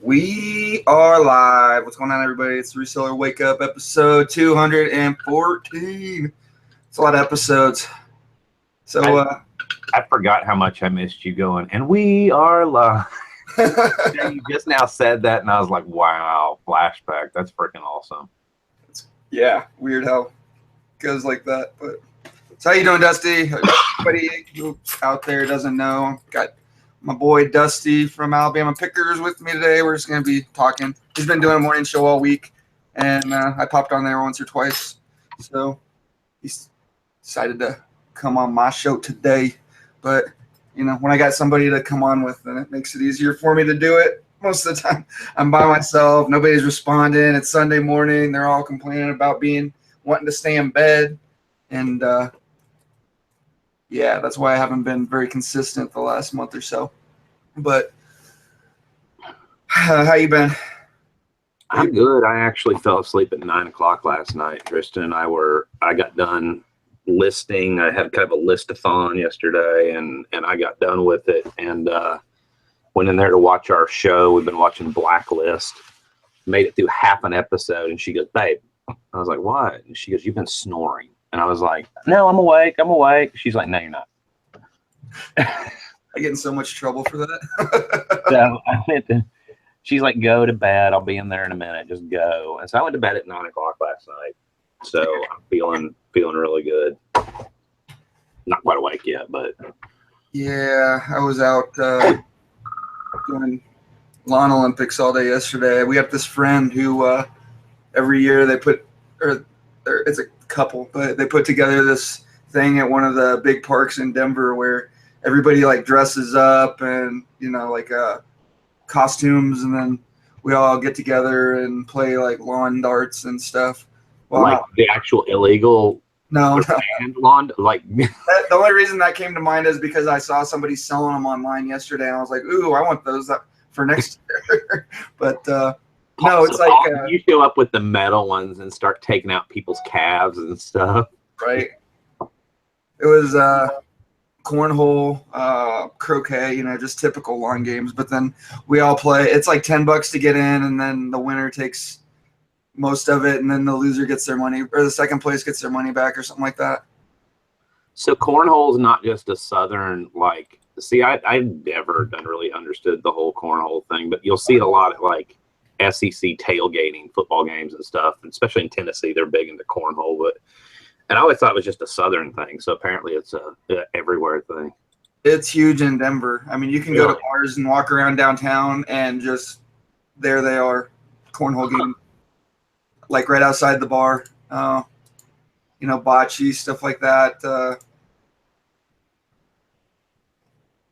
We are live. What's going on, everybody? It's the Reseller Wake Up, episode 214. It's a lot of episodes. So, I forgot how much I missed you going, and we are live. You just now said that, and I was like, wow, flashback. That's freaking awesome. Yeah, weird how it goes like that. But so how you doing, Dusty? Everybody who out there doesn't know, got my boy Dusty from Alabama Pickers with me today. We're just going to be talking. He's been doing a morning show all week, and I popped on there once or twice. So he's decided to come on my show today. But, you know, when I got somebody to come on with, then it makes it easier for me to do it. Most of the time I'm by myself. Nobody's responding. It's Sunday morning. They're all complaining about wanting to stay in bed. And, yeah, that's why I haven't been very consistent the last month or so. But how you been? I'm good. I actually fell asleep at 9 o'clock last night. Tristan and I got done listing. I had kind of a list-a-thon yesterday, and I got done with it and went in there to watch our show. We've been watching Blacklist. Made it through half an episode, and she goes, "Babe," I was like, "What?" And she goes, "You've been snoring." And I was like, "No, I'm awake. I'm awake." She's like, "No, you're not." I get in so much trouble for that. So I went to, she's like, "Go to bed. I'll be in there in a minute. Just go." And so I went to bed at 9 o'clock last night. So I'm feeling really good. Not quite awake yet, but Yeah, I was out doing lawn Olympics all day yesterday. We have this friend who every year they put, or it's a couple, but they put together this thing at one of the big parks in Denver where everybody like dresses up and, you know, like costumes, and then we all get together and play like lawn darts and stuff. Well, like the actual illegal no. lawn, like the only reason that came to mind is because I saw somebody selling them online yesterday, and I was like, "Ooh, I want those for next year." But no, it's like you show up with the metal ones and start taking out people's calves and stuff. Right. It was cornhole, croquet, you know, just typical lawn games. But then we all play. It's like $10 to get in, and then the winner takes most of it, and then the loser gets their money, or the second place gets their money back, or something like that. So cornhole is not just a Southern, like, see, I never really understood the whole cornhole thing, but you'll see it a lot at like SEC tailgating football games and stuff, and especially in Tennessee, they're big into cornhole. And I always thought it was just a Southern thing, so apparently it's a everywhere thing. It's huge in Denver. I mean, you can go to bars and walk around downtown, and just there they are, cornhole game, like right outside the bar. You know, bocce, stuff like that.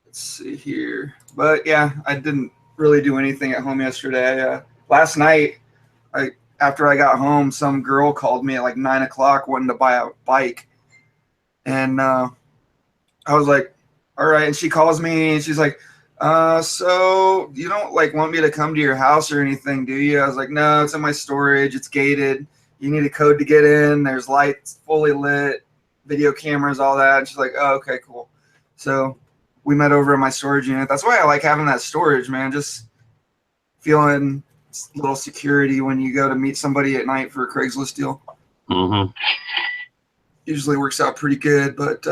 Let's see here. But yeah, I didn't really do anything at home yesterday. Last night, after I got home, some girl called me at like 9 o'clock wanting to buy a bike. And I was like, all right. And she calls me and she's like, so you don't like want me to come to your house or anything, do you? I was like, no, it's in my storage. It's gated. You need a code to get in. There's lights fully lit, video cameras, all that. And she's like, oh, okay, cool. So we met over in my storage unit. That's why I like having that storage, man. Just feeling a little security when you go to meet somebody at night for a Craigslist deal. Mm-hmm. Usually works out pretty good, but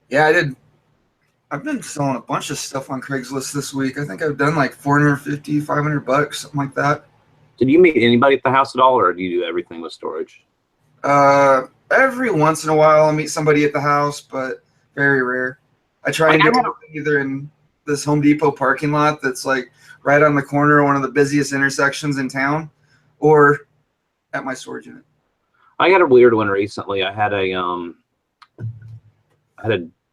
yeah, I've been selling a bunch of stuff on Craigslist this week. I think I've done like $450, $500, something like that. Did you meet anybody at the house at all, or do you do everything with storage? Every once in a while I'll meet somebody at the house, but very rare. I try and do it either in this Home Depot parking lot that's like right on the corner of one of the busiest intersections in town, or at my storage unit. I got a weird one recently. I had a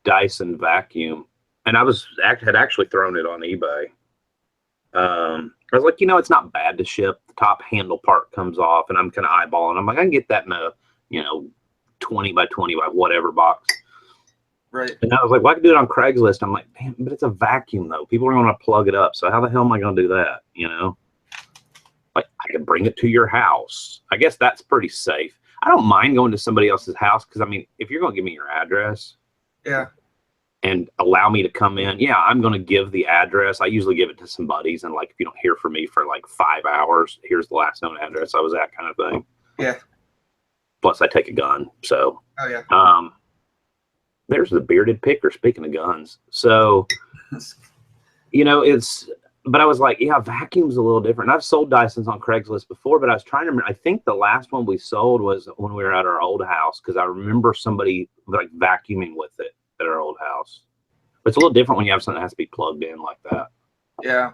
Dyson vacuum, and I had actually thrown it on eBay. I was like, you know, it's not bad to ship. The top handle part comes off, and I'm kind of eyeballing. I'm like, I can get that in a, you know, 20 by 20 by whatever box. Right. And I was like, well, I can do it on Craigslist. I'm like, damn, but it's a vacuum though. People are going to plug it up. So how the hell am I going to do that? You know, like I can bring it to your house. I guess that's pretty safe. I don't mind going to somebody else's house because I mean, if you're going to give me your address, yeah, and allow me to come in. Yeah, I'm going to give the address. I usually give it to some buddies, and like if you don't hear from me for like 5 hours, here's the last known address I was at, kind of thing. Yeah. Plus, I take a gun. So, Oh yeah. There's the bearded picker. Speaking of guns, so but I was like, yeah, vacuum's a little different. And I've sold Dysons on Craigslist before, but I was trying to remember. I think the last one we sold was when we were at our old house, because I remember somebody like vacuuming with it at our old house. But it's a little different when you have something that has to be plugged in like that. Yeah.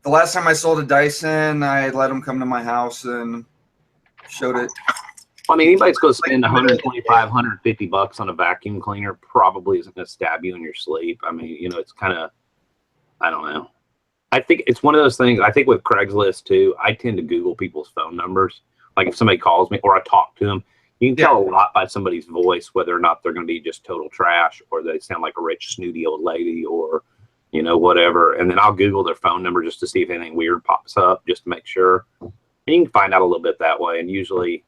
The last time I sold a Dyson, I let them come to my house and showed it. I mean, anybody's going to spend 125, 150 bucks on a vacuum cleaner probably isn't going to stab you in your sleep. I mean, it's kind of, I don't know. I think it's one of those things. I think with Craigslist too, I tend to Google people's phone numbers. Like if somebody calls me or I talk to them, you can tell a lot by somebody's voice whether or not they're going to be just total trash or they sound like a rich, snooty old lady or, whatever. And then I'll Google their phone number just to see if anything weird pops up, just to make sure. And you can find out a little bit that way. And usually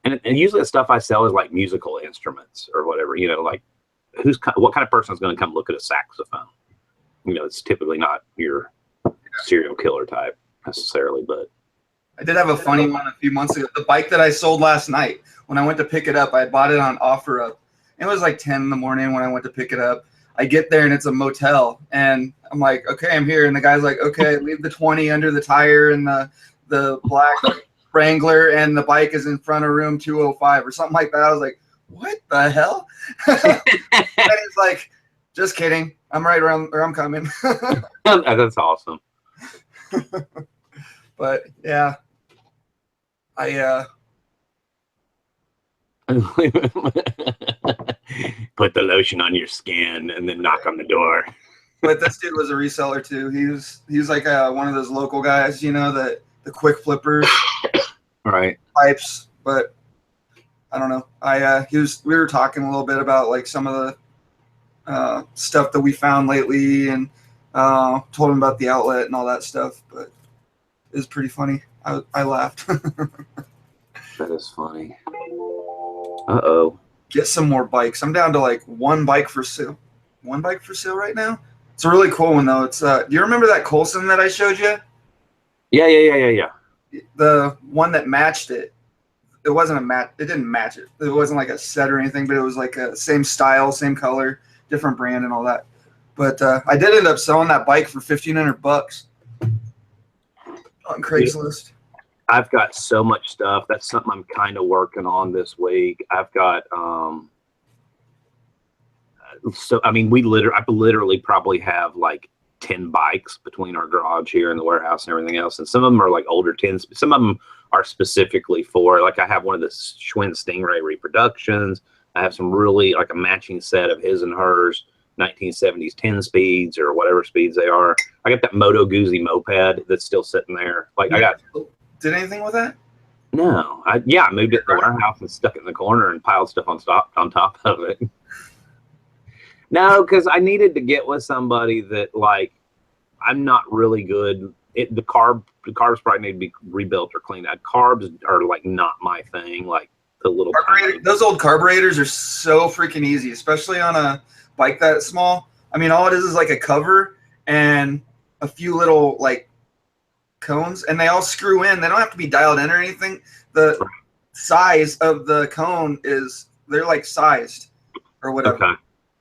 the stuff I sell is like musical instruments or whatever. Like what kind of person is going to come look at a saxophone? It's typically not your serial killer type necessarily, but I did have a funny one a few months ago. The bike that I sold last night, when I went to pick it up, I bought it on OfferUp. It was like 10 in the morning when I went to pick it up. I get there and it's a motel, and I'm like, okay, I'm here. And the guy's like, okay, leave the 20 under the tire and the black Wrangler, and the bike is in front of room 205 or something like that. I was like, what the hell? And he's like, just kidding. I'm right around, or I'm coming. That's awesome. But yeah, put the lotion on your skin and then knock on the door. But this dude was a reseller too. He was like one of those local guys, the quick flippers, right? Pipes. But I don't know. We were talking a little bit about like some of the stuff that we found lately, and told him about the outlet and all that stuff. But it was pretty funny. I laughed. That is funny. Uh-oh. Get some more bikes. I'm down to like one bike for sale. One bike for sale right now. It's a really cool one though. It's do you remember that Coulson that I showed you? Yeah. The one that matched it. It wasn't a match. It didn't match it. It wasn't like a set or anything, but it was like a same style, same color, different brand and all that. But I did end up selling that bike for $1,500 on Craigslist. I've got so much stuff. That's something I'm kind of working on this week. I've got I literally probably have like 10 bikes between our garage here and the warehouse and everything else. And some of them are like older 10s. Some of them are specifically for, like I have one of the Schwinn Stingray reproductions. I have some really like a matching set of his and hers 1970s 10 speeds or whatever speeds they are. I got that Moto Guzzi moped that's still sitting there. Like I got. Did anything with that? No. I moved it in the warehouse and stuck it in the corner and piled stuff on top of it. No, because I needed to get with somebody that like I'm not really good. The carbs probably need to be rebuilt or cleaned out. Carbs are like not my thing. Like the little those old carburetors are so freaking easy, especially on a bike that small. I mean, all it is like a cover and a few little like cones, and they all screw in. They don't have to be dialed in or anything. The size of the cone they're like sized or whatever. Okay.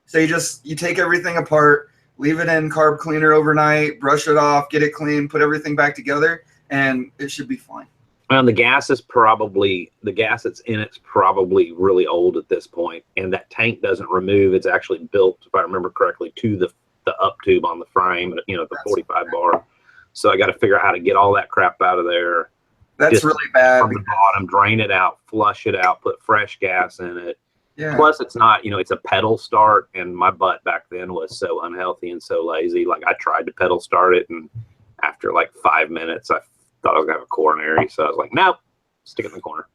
So you take everything apart, leave it in carb cleaner overnight, brush it off, get it clean, put everything back together, and it should be fine. Well, the gas that's in it's probably really old at this point, and that tank doesn't remove. It's actually built, if I remember correctly, to the up tube on the frame, the 45 bar. So I got to figure out how to get all that crap out of there. That's really bad. From the bottom, drain it out, flush it out, put fresh gas in it. Yeah. Plus, it's not, it's a pedal start, and my butt back then was so unhealthy and so lazy. Like, I tried to pedal start it, and after like 5 minutes, I thought I was going to have a coronary. So I was like, nope, stick it in the corner.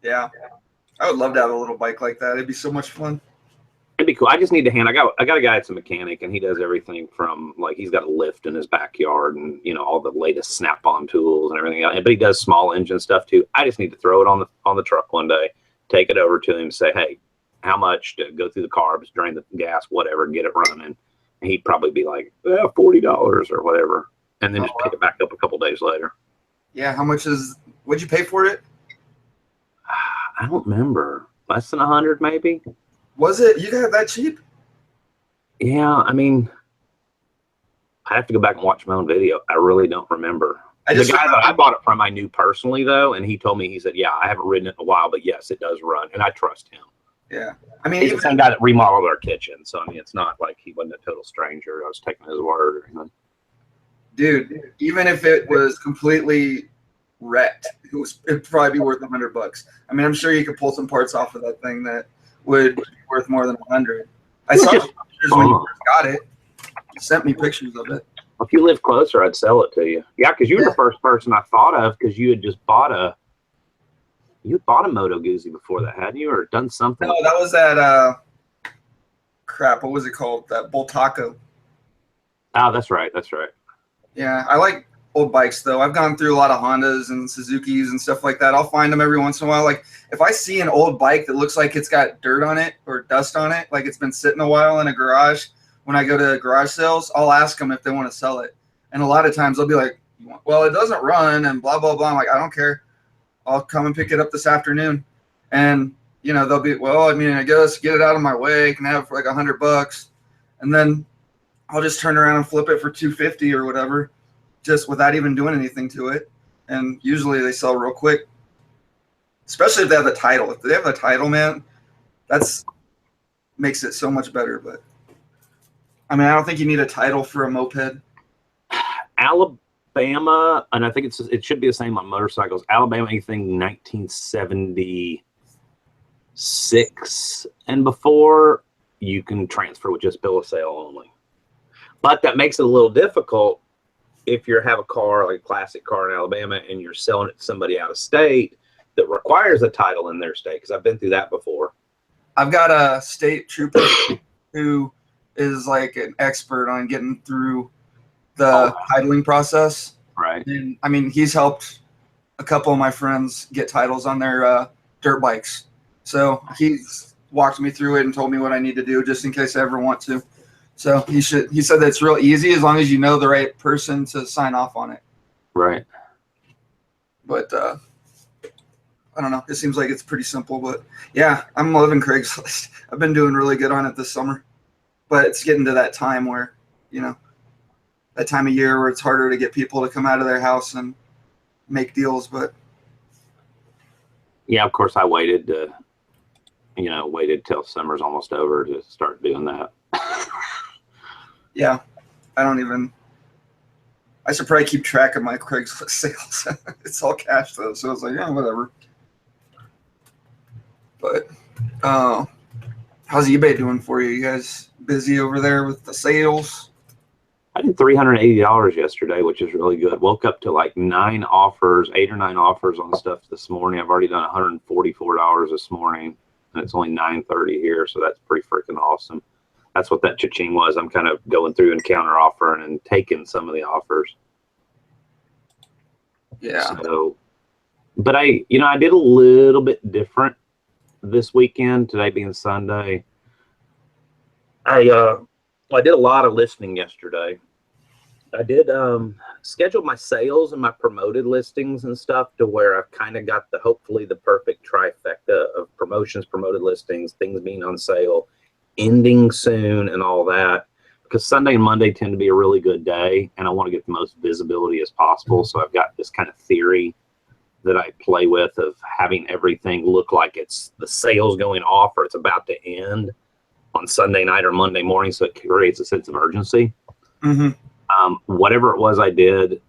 Yeah. I would love to have a little bike like that. It'd be so much fun. It'd be cool. I just need to I got a guy that's a mechanic, and he does everything from, like, he's got a lift in his backyard and, all the latest snap-on tools and everything else. But he does small engine stuff, too. I just need to throw it on the truck one day, take it over to him, say, hey, how much to go through the carbs, drain the gas, whatever, get it running. And he'd probably be like, $40 or whatever, and then just pick it back up a couple days later. Yeah, what'd you pay for it? I don't remember. Less than 100, maybe. Was it? You got it that cheap? Yeah, I mean, I have to go back and watch my own video. I really don't remember. The guy that I bought it from, I knew personally though, and he told me, he said, "Yeah, I haven't ridden it in a while, but yes, it does run," and I trust him. Yeah, I mean, he's the same guy that remodeled our kitchen, so I mean, it's not like he wasn't a total stranger. I was taking his word or anything. Dude, even if it was completely wrecked, it'd probably be worth $100. I mean, I'm sure you could pull some parts off of that thing that would be worth more than 100. I saw pictures when you first got it. You sent me pictures of it. If you live closer, I'd sell it to you. Yeah, because you were the first person I thought of, because you had just bought a Moto Guzzi before that, hadn't you, or done something? No, that was that crap. What was it called? That Boltaco. Oh, that's right. That's right. Yeah, I like old bikes though. I've gone through a lot of Hondas and Suzukis and stuff like that. I'll find them every once in a while. Like if I see an old bike that looks like it's got dirt on it or dust on it, like it's been sitting a while in a garage, when I go to garage sales, I'll ask them if they want to sell it. And a lot of times they'll be like, well, it doesn't run and blah, blah, blah. I'm like, I don't care. I'll come and pick it up this afternoon. And, you know, they'll be, well, I mean, I guess get it out of my way. I can have it for like $100. And then I'll just turn around and flip it for $250 or whatever, just without even doing anything to it. And usually they sell real quick, especially if they have the title. If they have the title, man, that's makes it so much better. But I mean, I don't think you need a title for a moped. Alabama, and I think it should be the same on motorcycles. Alabama, anything 1976 and before, you can transfer with just bill of sale only. But that makes it a little difficult if you have a car, like a classic car in Alabama, and you're selling it to somebody out of state that requires a title in their state, because I've been through that before. I've got a state trooper who is like an expert on getting through the titling process. Right. And I mean, he's helped a couple of my friends get titles on their dirt bikes. So he's walked me through it and told me what I need to do just in case I ever want to. So he said that it's real easy as long as you know the right person to sign off on it. Right. But I don't know. It seems like it's pretty simple. But yeah, I'm loving Craigslist. I've been doing really good on it this summer. But it's getting to that time where, you know, that time of year where it's harder to get people to come out of their house and make deals. But yeah, of course, I waited till summer's almost over to start doing that. Yeah, I should probably keep track of my Craigslist sales. It's all cash though, so it's like, yeah, whatever. But how's eBay doing for you? You guys busy over there with the sales? I did $380 yesterday, which is really good. Woke up to like 8 or 9 offers on stuff this morning. I've already done $144 this morning, and it's only 9:30 here, so that's pretty freaking awesome. That's what that cha-ching was. I'm kind of going through and counter offering and taking some of the offers. Yeah. So, but I did a little bit different this weekend, today being Sunday. I did a lot of listening yesterday. I did schedule my sales and my promoted listings and stuff to where I've kind of got hopefully the perfect trifecta of promotions, promoted listings, things being on sale, ending soon, and all that. Because Sunday and Monday tend to be a really good day, and I want to get the most visibility as possible. So I've got this kind of theory that I play with of having everything look like it's the sales going off or it's about to end on Sunday night or Monday morning, so it creates a sense of urgency. Mm-hmm. Whatever it was I did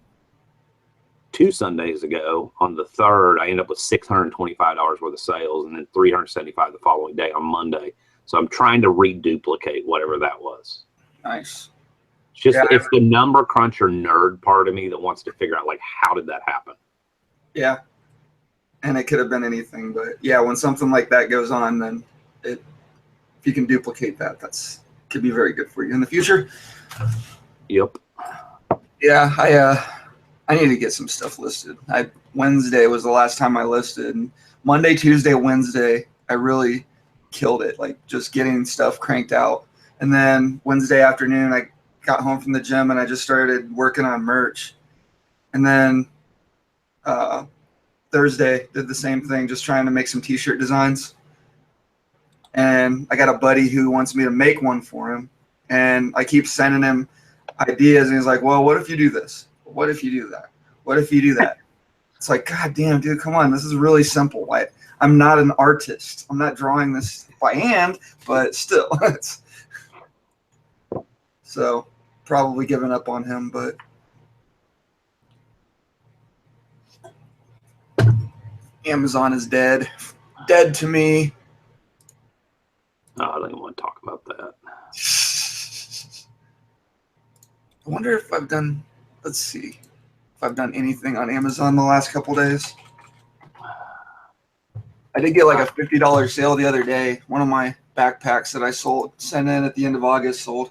2 Sundays ago, on the 3rd, I ended up with $625 worth of sales, and then $375 the following day on Monday. So I'm trying to reduplicate whatever that was. Nice. It's the number cruncher nerd part of me that wants to figure out, like, how did that happen? Yeah. And it could have been anything, but yeah, when something like that goes on, then if you can duplicate that, could be very good for you in the future. Yep. Yeah, I need to get some stuff listed. Wednesday was the last time I listed. And Monday, Tuesday, Wednesday, I really killed it, like just getting stuff cranked out. And then Wednesday afternoon, I got home from the gym and I just started working on merch. And then Thursday did the same thing, just trying to make some t-shirt designs. And I got a buddy who wants me to make one for him. And I keep sending him ideas. And he's like, well, what if you do this? What if you do that? What if you do that? It's like, God damn, dude, come on. This is really simple. I'm not an artist. I'm not drawing this by hand, but still. So probably giving up on him, but Amazon is dead. Dead to me. Oh, I don't even want to talk about that. I wonder if I've done, let's see, if I've done anything on Amazon the last couple days. I did get like a $50 sale the other day. One of my backpacks that I sent in at the end of August sold.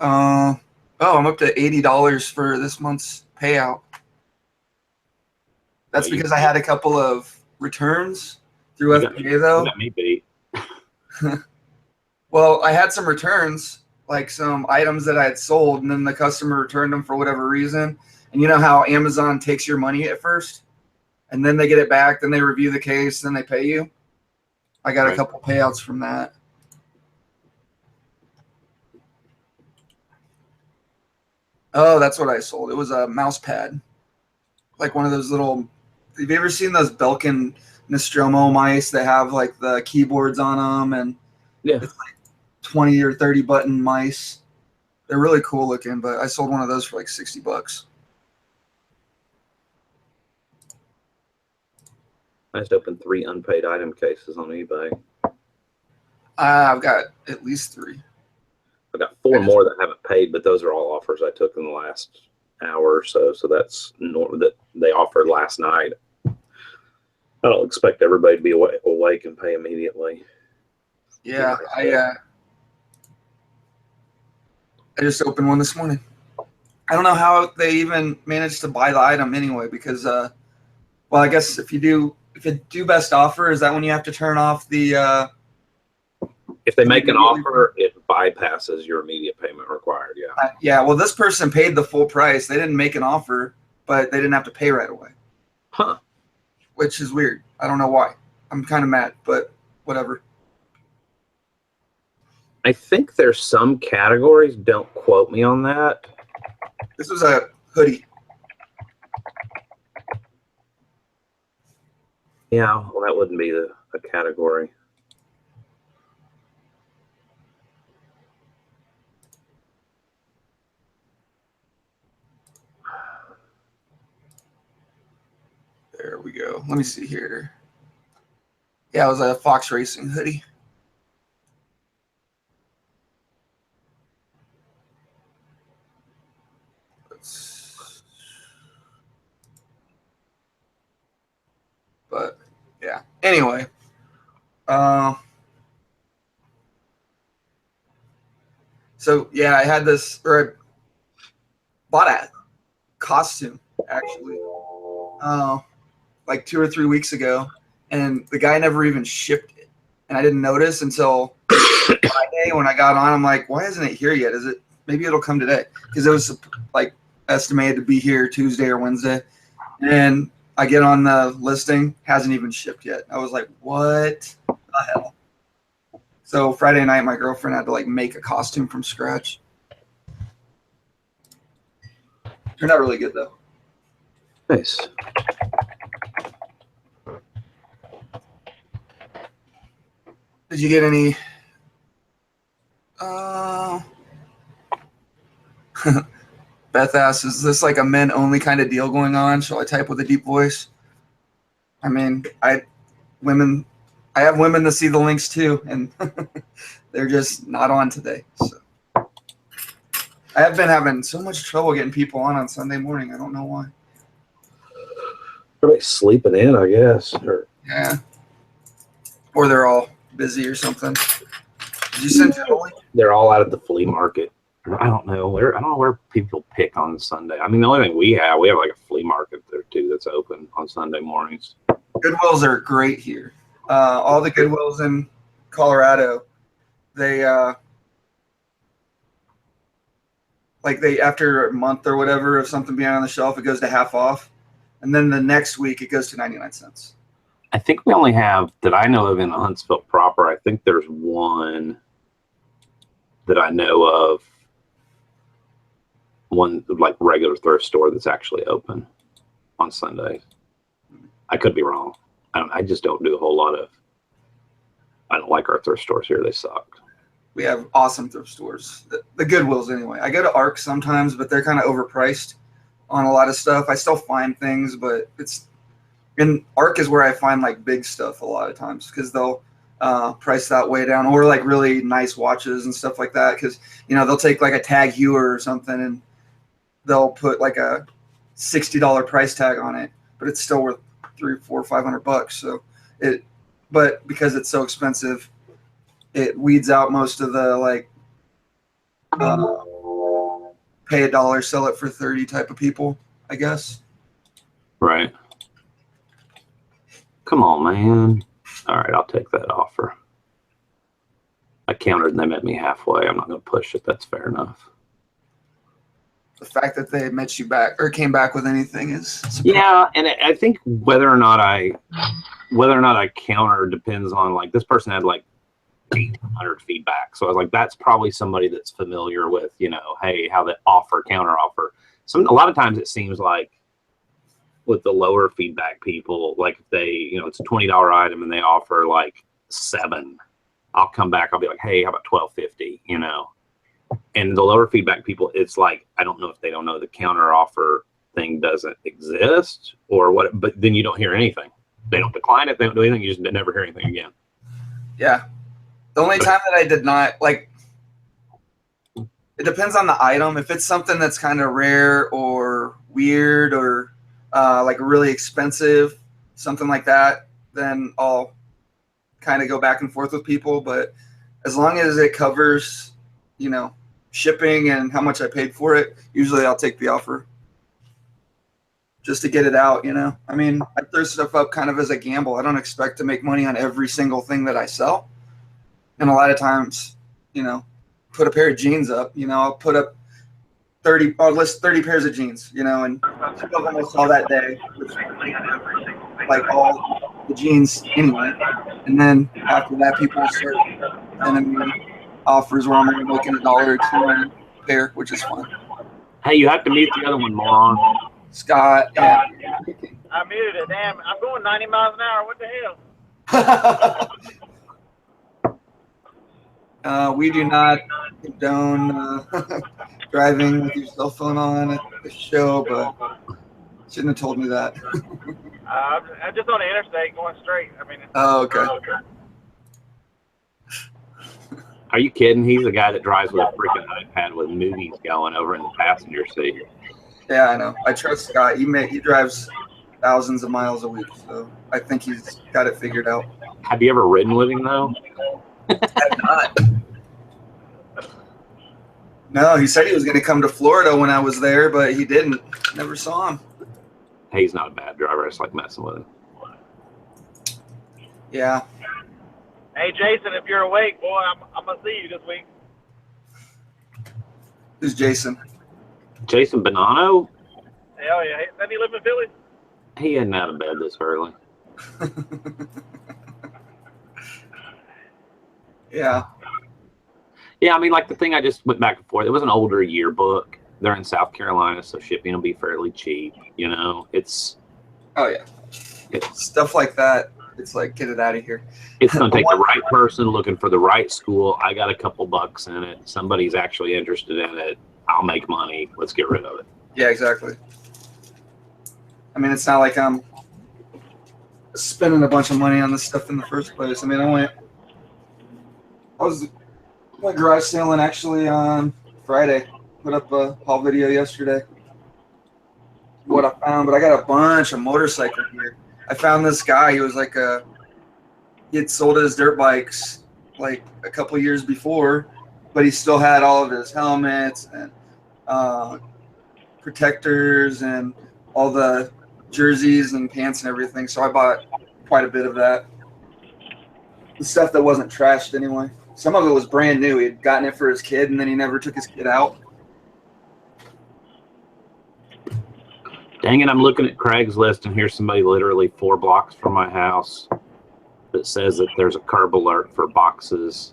I'm up to $80 for this month's payout. That's because I had a couple of returns through FBA though. You got me beat. Well, I had some returns, like some items that I had sold, and then the customer returned them for whatever reason. And you know how Amazon takes your money at first, and then they get it back, then they review the case, then they pay you? I got a couple payouts from that. Oh, that's what I sold. It was a mouse pad. Like one of those little, have you ever seen those Belkin Nostromo mice that have like the keyboards on them? And yeah, it's like 20 or 30 button mice. They're really cool looking, but I sold one of those for like $60. I just opened 3 unpaid item cases on eBay. I've got at least 3. I got 4 more that haven't paid, but those are all offers I took in the last hour or so. So that's normal that they offered last night. I don't expect everybody to be awake and pay immediately. Yeah, I just opened one this morning. I don't know how they even managed to buy the item anyway, because well, I guess if you do best offer, is that when you have to turn off the if they make an offer, it bypasses your immediate payment required. Yeah. Yeah. Well, this person paid the full price. They didn't make an offer, but they didn't have to pay right away. Huh. Which is weird. I don't know why. I'm kind of mad, but whatever. I think there's some categories. Don't quote me on that. This was a hoodie. Yeah. Well, that wouldn't be a category. There we go. Let me see here. Yeah, it was a Fox Racing hoodie. But yeah. Anyway. So yeah, I had this, or I bought a costume actually. Like 2 or 3 weeks ago, and the guy never even shipped it, and I didn't notice until Friday when I got on. I'm like, why isn't it here yet? Maybe it'll come today, because it was like estimated to be here Tuesday or Wednesday, and I get on the listing, hasn't even shipped yet. I was like, what the hell? So Friday night, my girlfriend had to like make a costume from scratch. Turned out really good though. Nice. Did you get any? Beth asks, is this like a men-only kind of deal going on? Shall I type with a deep voice? I mean, I have women that see the links too, and they're just not on today. So I have been having so much trouble getting people on Sunday morning. I don't know why. Everybody's sleeping in, I guess. Yeah. Or they're all busy or something. Did you send it all? They're all out at the flea market. I don't know where people pick on Sunday. I mean, the only thing we have like a flea market there too that's open on Sunday mornings. Goodwills are great here. All the Goodwills in Colorado, they after a month or whatever of something being on the shelf, it goes to half off, and then the next week it goes to 99 cents. I think we only have, that I know of in Huntsville proper, I think there's one that I know of, one like regular thrift store that's actually open on Sundays. I could be wrong. I just don't do a whole lot of, I don't like our thrift stores here. They suck. We have awesome thrift stores. The Goodwills anyway. I go to ARC sometimes, but they're kind of overpriced on a lot of stuff. I still find things, but in ARC is where I find like big stuff a lot of times, because they'll price that way down, or like really nice watches and stuff like that. Because they'll take like a Tag Heuer or something and they'll put like a $60 price tag on it, but it's still worth $300, $400, $500. So but because it's so expensive, it weeds out most of the like pay $1, sell it for 30 type of people, I guess. Right. Come on, man. All right, I'll take that offer. I countered and they met me halfway. I'm not going to push it. That's fair enough. The fact that they met you back or came back with anything is surprising. Yeah, and I think whether or not I counter depends on, like, this person had like 800 feedback, so I was like, that's probably somebody that's familiar with hey, how the counter offer. A lot of times it seems like with the lower feedback people, like if they it's a $20 item and they offer like 7, I'll come back, I'll be like, hey, how about $12.50, And the lower feedback people, it's like, I don't know if they don't know the counter offer thing doesn't exist or what, but then you don't hear anything. They don't decline it, they don't do anything, you just never hear anything again. Yeah. The only time that I did not, like, it depends on the item. If it's something that's kind of rare or weird or like really expensive, something like that, then I'll kind of go back and forth with people. But as long as it covers, shipping and how much I paid for it, usually I'll take the offer just to get it out. I mean, I throw stuff up kind of as a gamble. I don't expect to make money on every single thing that I sell. And a lot of times, put a pair of jeans up, I'll put up 30, I'll list 30 pairs of jeans, and some of them will sell that day, like all the jeans anyway. And then after that, people will start sending me offers where I'm only making $1 or $2 a pair, which is fun. Hey, you have to mute the other one, moron. Scott. Yeah. I muted it. Damn, I'm going 90 miles an hour. What the hell? We do not condone driving with your cell phone on at the show, but shouldn't have told me that. I'm just on the interstate going straight. I mean. Oh, okay. Are you kidding? He's the guy that drives with a freaking iPad with movies going over in the passenger seat. Yeah, I know. I trust Scott. He drives thousands of miles a week, so I think he's got it figured out. Have you ever ridden with him, though? I have not. No, he said he was going to come to Florida when I was there, but he didn't. Never saw him. Hey, he's not a bad driver. I just like messing with him. Yeah. Hey, Jason, if you're awake, boy, I'm going to see you this week. Who's Jason? Jason Bonanno? Hell yeah. Doesn't he live in Philly? He isn't out of bed this early. Yeah. Yeah, I mean, like the thing I just went back and forth, it was an older yearbook. They're in South Carolina, so shipping will be fairly cheap. It's. Oh, yeah. Stuff like that. It's like, get it out of here. It's going to take the right person looking for the right school. I got a couple bucks in it. Somebody's actually interested in it. I'll make money. Let's get rid of it. Yeah, exactly. I mean, it's not like I'm spending a bunch of money on this stuff in the first place. I mean, I went garage sailing actually on Friday. Put up a haul video yesterday. What I found, but I got a bunch of motorcycle gear. I found this guy. He was like he had sold his dirt bikes like a couple years before, but he still had all of his helmets and protectors and all the jerseys and pants and everything. So I bought quite a bit of that. The stuff that wasn't trashed anyway. Some of it was brand new. He had gotten it for his kid, and then he never took his kid out. Dang it, I'm looking at Craigslist, and here's somebody literally 4 blocks from my house that says that there's a curb alert for boxes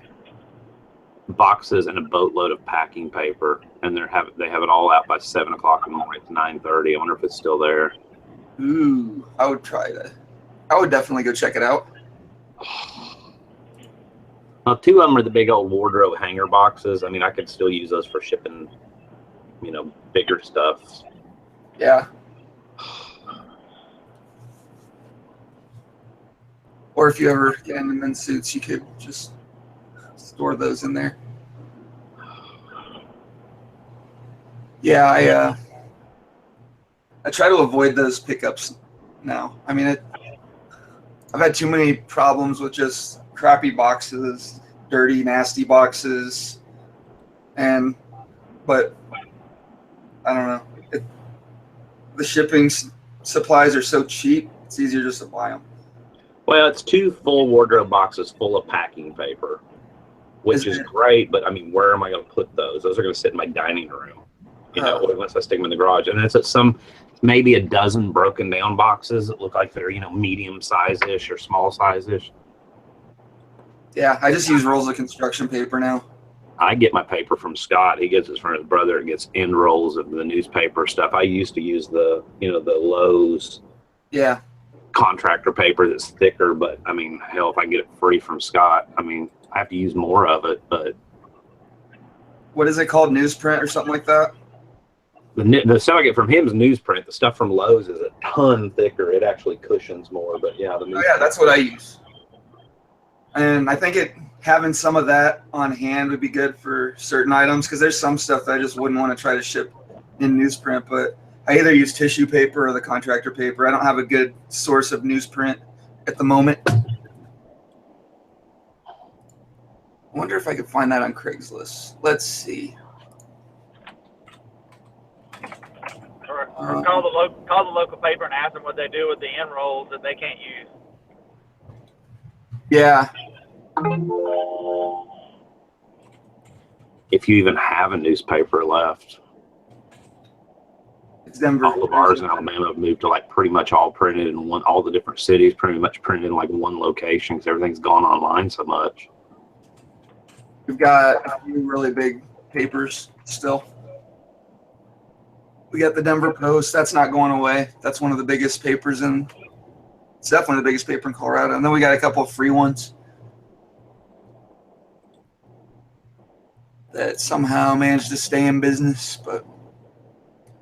and a boatload of packing paper, and they have it all out by 7 o'clock in the morning. It's 9:30. I wonder if it's still there. Ooh, I would definitely go check it out. Now, 2 of them are the big old wardrobe hanger boxes. I mean, I could still use those for shipping, bigger stuff. Yeah. Or if you ever get into men's suits, you could just store those in there. Yeah, I try to avoid those pickups now. I mean, I've had too many problems with just crappy boxes, dirty, nasty boxes, but I don't know. The shipping supplies are so cheap; it's easier just to buy them. Well, it's 2 full wardrobe boxes full of packing paper, which is great. But I mean, where am I going to put those? Those are going to sit in my dining room, unless I stick them in the garage. And it's at maybe a dozen broken down boxes that look like they're medium size-ish or small size-ish. Yeah, I just use rolls of construction paper now. I get my paper from Scott. He gets it from his brother. He gets end rolls of the newspaper stuff. I used to use the Lowe's. Yeah. Contractor paper that's thicker, but I mean, hell, if I get it free from Scott, I mean, I have to use more of it. But what is it called, newsprint or something like that? The stuff I get from him is newsprint. The stuff from Lowe's is a ton thicker. It actually cushions more. But yeah, that's what I use. And I think having some of that on hand would be good for certain items, because there's some stuff that I just wouldn't want to try to ship in newsprint, but I either use tissue paper or the contractor paper. I don't have a good source of newsprint at the moment. I wonder if I could find that on Craigslist. Let's see. Or call the local paper and ask them what they do with the end rolls that they can't use. Yeah. If you even have a newspaper left. Denver. All of ours in Alabama have moved to pretty much all printed in one. All the different cities pretty much printed in one location because everything's gone online so much. We've got a few really big papers still. We got the Denver Post. That's not going away. That's one of the biggest papers it's definitely the biggest paper in Colorado. And then we got a couple of free ones that somehow managed to stay in business, but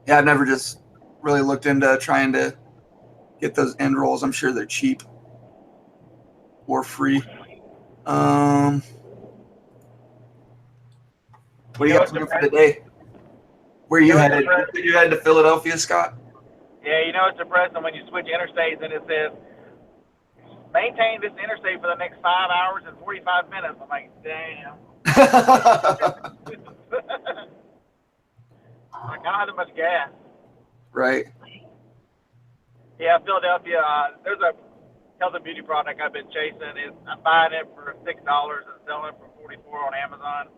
yeah, I've never just really looked into trying to get those end rolls. I'm sure they're cheap or free. What do you got for today? Where are you headed? You headed to Philadelphia, Scott? Yeah, it's depressing when you switch interstates and it says, maintain this interstate for the next 5 hours and 45 minutes. I'm like, damn. I don't have that much gas. Right. Yeah, Philadelphia. There's a health and beauty product I've been chasing. I'm buying it for $6 and selling it for $44 on Amazon.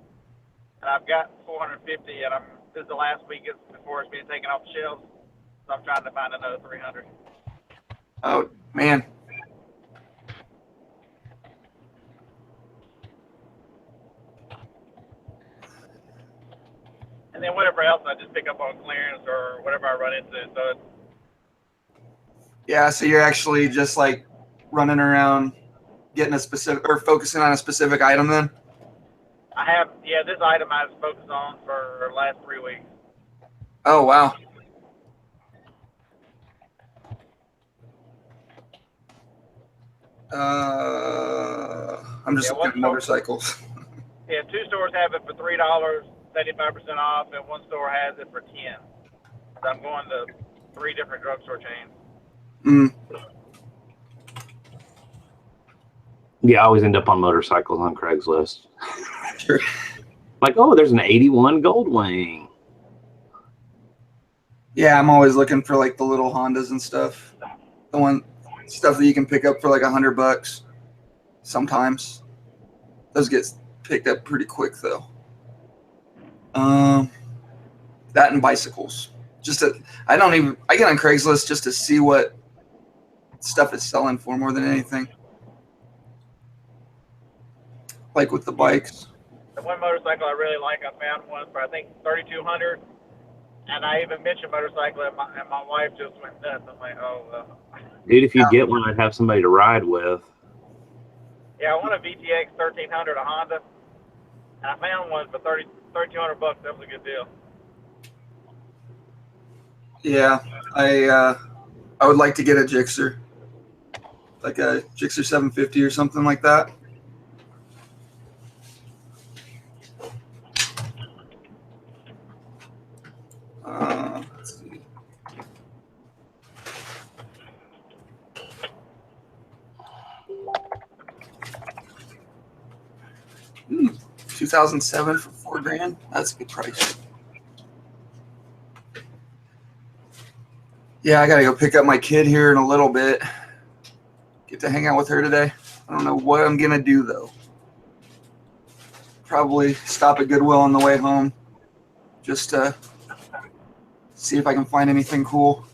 And I've got 450, and this is the last week before it's being taken off the shelves. So I'm trying to find another 300. Oh man. And then whatever else I just pick up on clearance or whatever I run into. So yeah, so you're actually just running around getting a specific or focusing on a specific item then? This item I was focused on for the last 3 weeks. Oh wow. I'm just looking at motorcycles. Yeah, 2 stores have it for $3, 75% off, and 1 store has it for $10. So I'm going to 3 different drugstore chains. Yeah, I always end up on motorcycles on Craigslist. Sure. There's an 81 Goldwing. Yeah, I'm always looking for the little Hondas and stuff. The stuff that you can pick up for $100. sometimes. Those get picked up pretty quick though. That and bicycles. I get on Craigslist just to see what stuff is selling for more than anything. Like with the bikes. The one motorcycle I really like, I found one for I think $3,200, and I even mentioned motorcycle, and my wife just went nuts. I'm like, oh well. Dude, if you get one, I'd have somebody to ride with. Yeah, I want a VTX 1300, a Honda, and I found one for $3,200. That was a good deal. Yeah, I would like to get a Gixxer, like a Gixxer 750 or something like that. Let's see. Ooh, 2007 for $4,000. That's a good price. Yeah, I gotta go pick up my kid here in a little bit. Get to hang out with her today. I don't know what I'm gonna do though. Probably stop at Goodwill on the way home, just to see if I can find anything cool.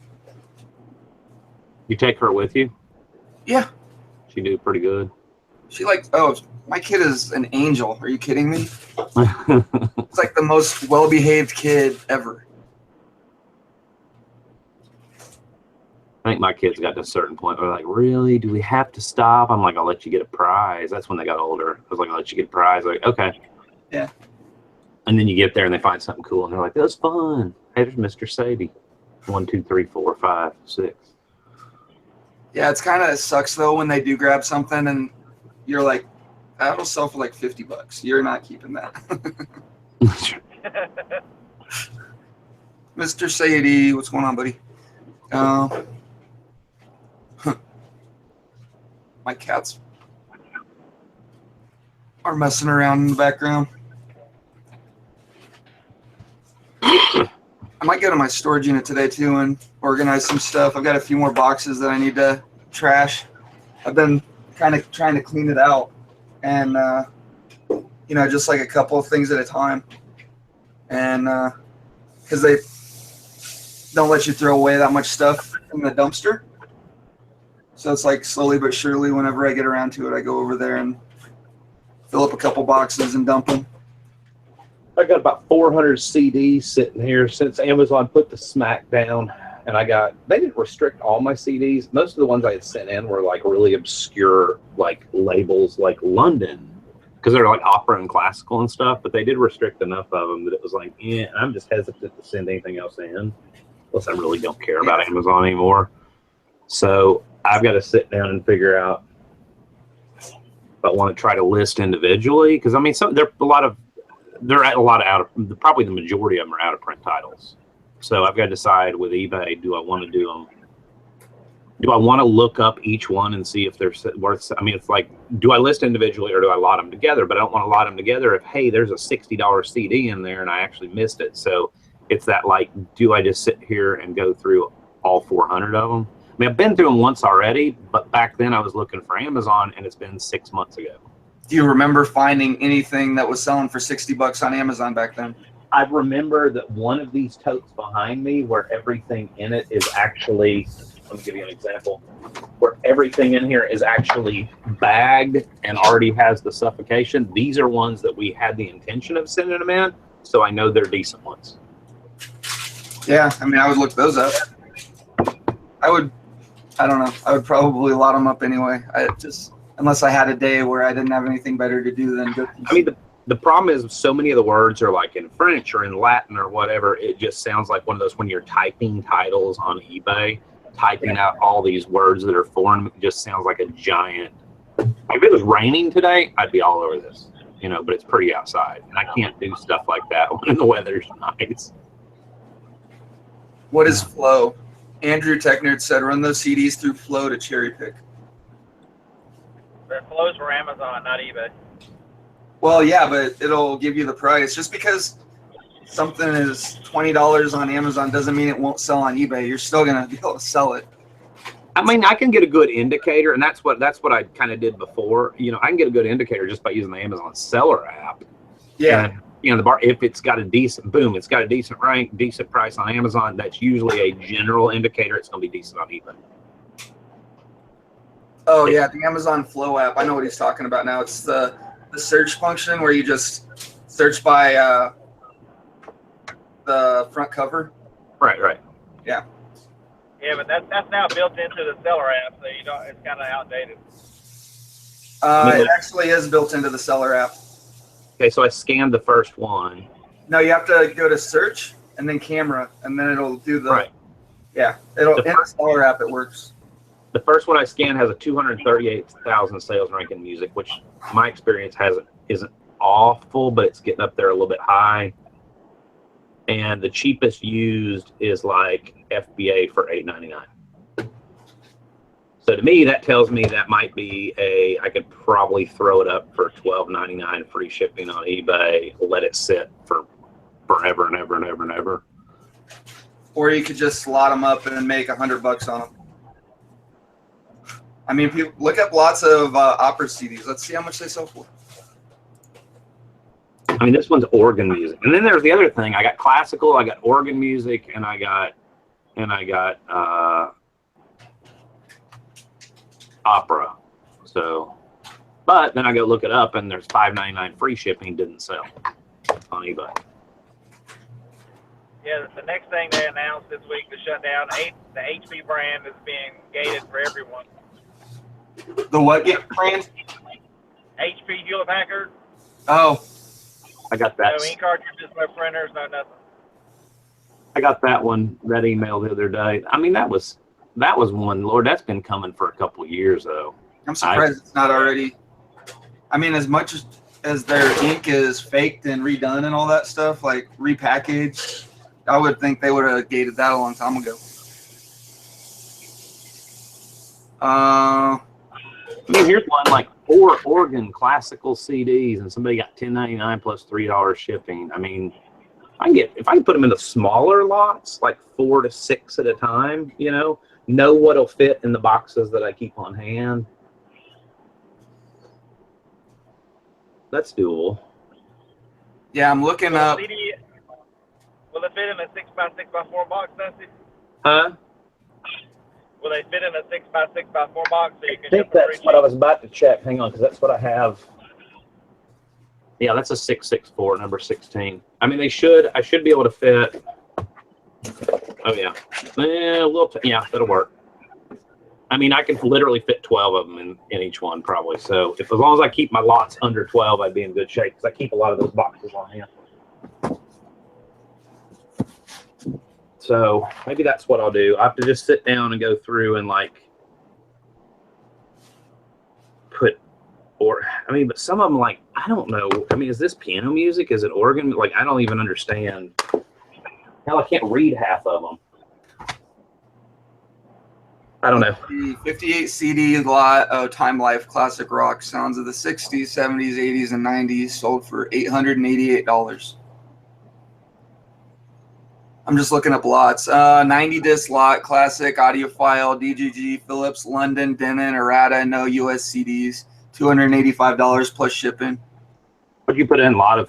You take her with you? Yeah. She do pretty good. My kid is an angel. Are you kidding me? It's like the most well-behaved kid ever. I think my kids got to a certain point where they're like, really? Do we have to stop? I'm like, I'll let you get a prize. That's when they got older. I was like, I'll let you get a prize. They're like, okay. Yeah. And then you get there and they find something cool and they're like, that was fun. Hey, there's Mr. Sadie. 1, 2, 3, 4, 5, 6. Yeah, it's kind of sucks though when they do grab something and you're like, that'll sell for like $50. You're not keeping that. Mr. Sadie, what's going on, buddy? My cats are messing around in the background. I might go to my storage unit today too and organize some stuff. I've got a few more boxes that I need to trash. I've been kind of trying to clean it out and, just like a couple of things at a time. And because they don't let you throw away that much stuff in the dumpster. So it's like slowly but surely, whenever I get around to it, I go over there and fill up a couple boxes and dump them. I got about 400 CDs sitting here since Amazon put the smack down. And they didn't restrict all my CDs. Most of the ones I had sent in were like really obscure, like labels like London, because they're like opera and classical and stuff. But they did restrict enough of them that it was like, I'm just hesitant to send anything else in. Plus, I really don't care about Amazon anymore. So I've got to sit down and figure out if I want to try to list individually. Because I mean, probably the majority of them are out of print titles. So I've got to decide with eBay, do I want to do them? Do I want to look up each one and see if they're worth? I mean, it's like, do I list individually or do I lot them together? But I don't want to lot them together if, hey, there's a $60 CD in there and I actually missed it. So it's that like, do I just sit here and go through all 400 of them? I mean, I've been through them once already, but back then I was looking for Amazon and it's been 6 months ago. Do you remember finding anything that was selling for $60 on Amazon back then? I remember that one of these totes behind me where everything in it is actually, let me give you an example, where everything in here is actually bagged and already has the suffocation. These are ones that we had the intention of sending them in, so I know they're decent ones. Yeah, I mean, I would look those up. I don't know. I would probably lot them up anyway. Unless I had a day where I didn't have anything better to do than go. I mean, the problem is so many of the words are like in French or in Latin or whatever. It just sounds like one of those when you're typing titles on eBay, typing out all these words that are foreign. It just sounds like a giant. If it was raining today, I'd be all over this, but it's pretty outside. And I can't do stuff like that when the weather's nice. What is Flow? Andrew Technerd said, run those CDs through Flow to cherry pick. Their Flows for Amazon, not eBay. Well, yeah, but it'll give you the price. Just because something is $20 on Amazon doesn't mean it won't sell on eBay. You're still going to be able to sell it. I mean, I can get a good indicator, and that's what I kind of did before. You know, I can get a good indicator just by using the Amazon seller app. Yeah. And, you know, the bar, if it's got a decent it's got a decent rank, decent price on Amazon, that's usually a general indicator it's going to be decent on eBay. Oh yeah, the Amazon Flow app. I know what he's talking about now. It's the search function where you just search by the front cover. Right. Yeah. Yeah, but that's now built into the seller app, so you don't. It's kind of outdated. It actually is built into the seller app. Okay, so I scanned the first one. No, you have to go to search and then camera, and then it'll do the. Right. Yeah, in the seller app it works. The first one I scanned has a 238,000 sales rank in music, which my experience isn't awful, but it's getting up there a little bit high. And the cheapest used is like FBA for $8.99. So to me, that tells me that might be I could probably throw it up for $12.99 free shipping on eBay, let it sit for forever and ever and ever and ever. Or you could just slot them up and make $100 on them. I mean, people look up lots of opera CDs. Let's see how much they sell for. I mean, this one's organ music, and then there's the other thing. I got classical, I got organ music, and I got opera. So, but then I go look it up, and there's $5.99 free shipping. Didn't sell on eBay. Yeah, the next thing they announced this week to shut down the HP brand is being gated for everyone. The what brand? HP Hewlett Packard. Oh. I got that. No ink cartridges, no printers, no nothing. I got that email the other day. I mean, that was one. Lord, that's been coming for a couple of years though. I'm surprised it's not already. I mean, as much as their ink is faked and redone and all that stuff, like repackaged, I would think they would have gated that a long time ago. I mean, here's one like 4 organ classical CDs, and somebody got $10.99 plus $3 shipping. I mean, if I can put them into smaller lots, like 4 to 6 at a time, know what'll fit in the boxes that I keep on hand. That's doable. Yeah, I'm looking up. CD, will it fit in a 6x6x4 box, Dusty? Huh? Will they fit in a 6x6x4 box so you can I think that's what I was about to check. Hang on, because that's what I have. Yeah, that's a 664, number 16. I mean, I should be able to fit. Oh yeah, yeah, that'll work. I mean, I can literally fit 12 of them in each one probably. So as long as I keep my lots under 12, I'd be in good shape because I keep a lot of those boxes on hand. So maybe that's what I'll do. I have to just sit down and go through and but some of them, I don't know. I mean, is this piano music? Is it organ? I don't even understand. Hell, I can't read half of them. I don't know. The 58 CD lot of Time Life classic rock sounds of the 60s, 70s, 80s, and 90s sold for $888. I'm just looking up lots. 90 disc lot, classic, audiophile, DGG, Philips, London, Denon, Errata, no US CDs, $285 plus shipping. What'd you put in? I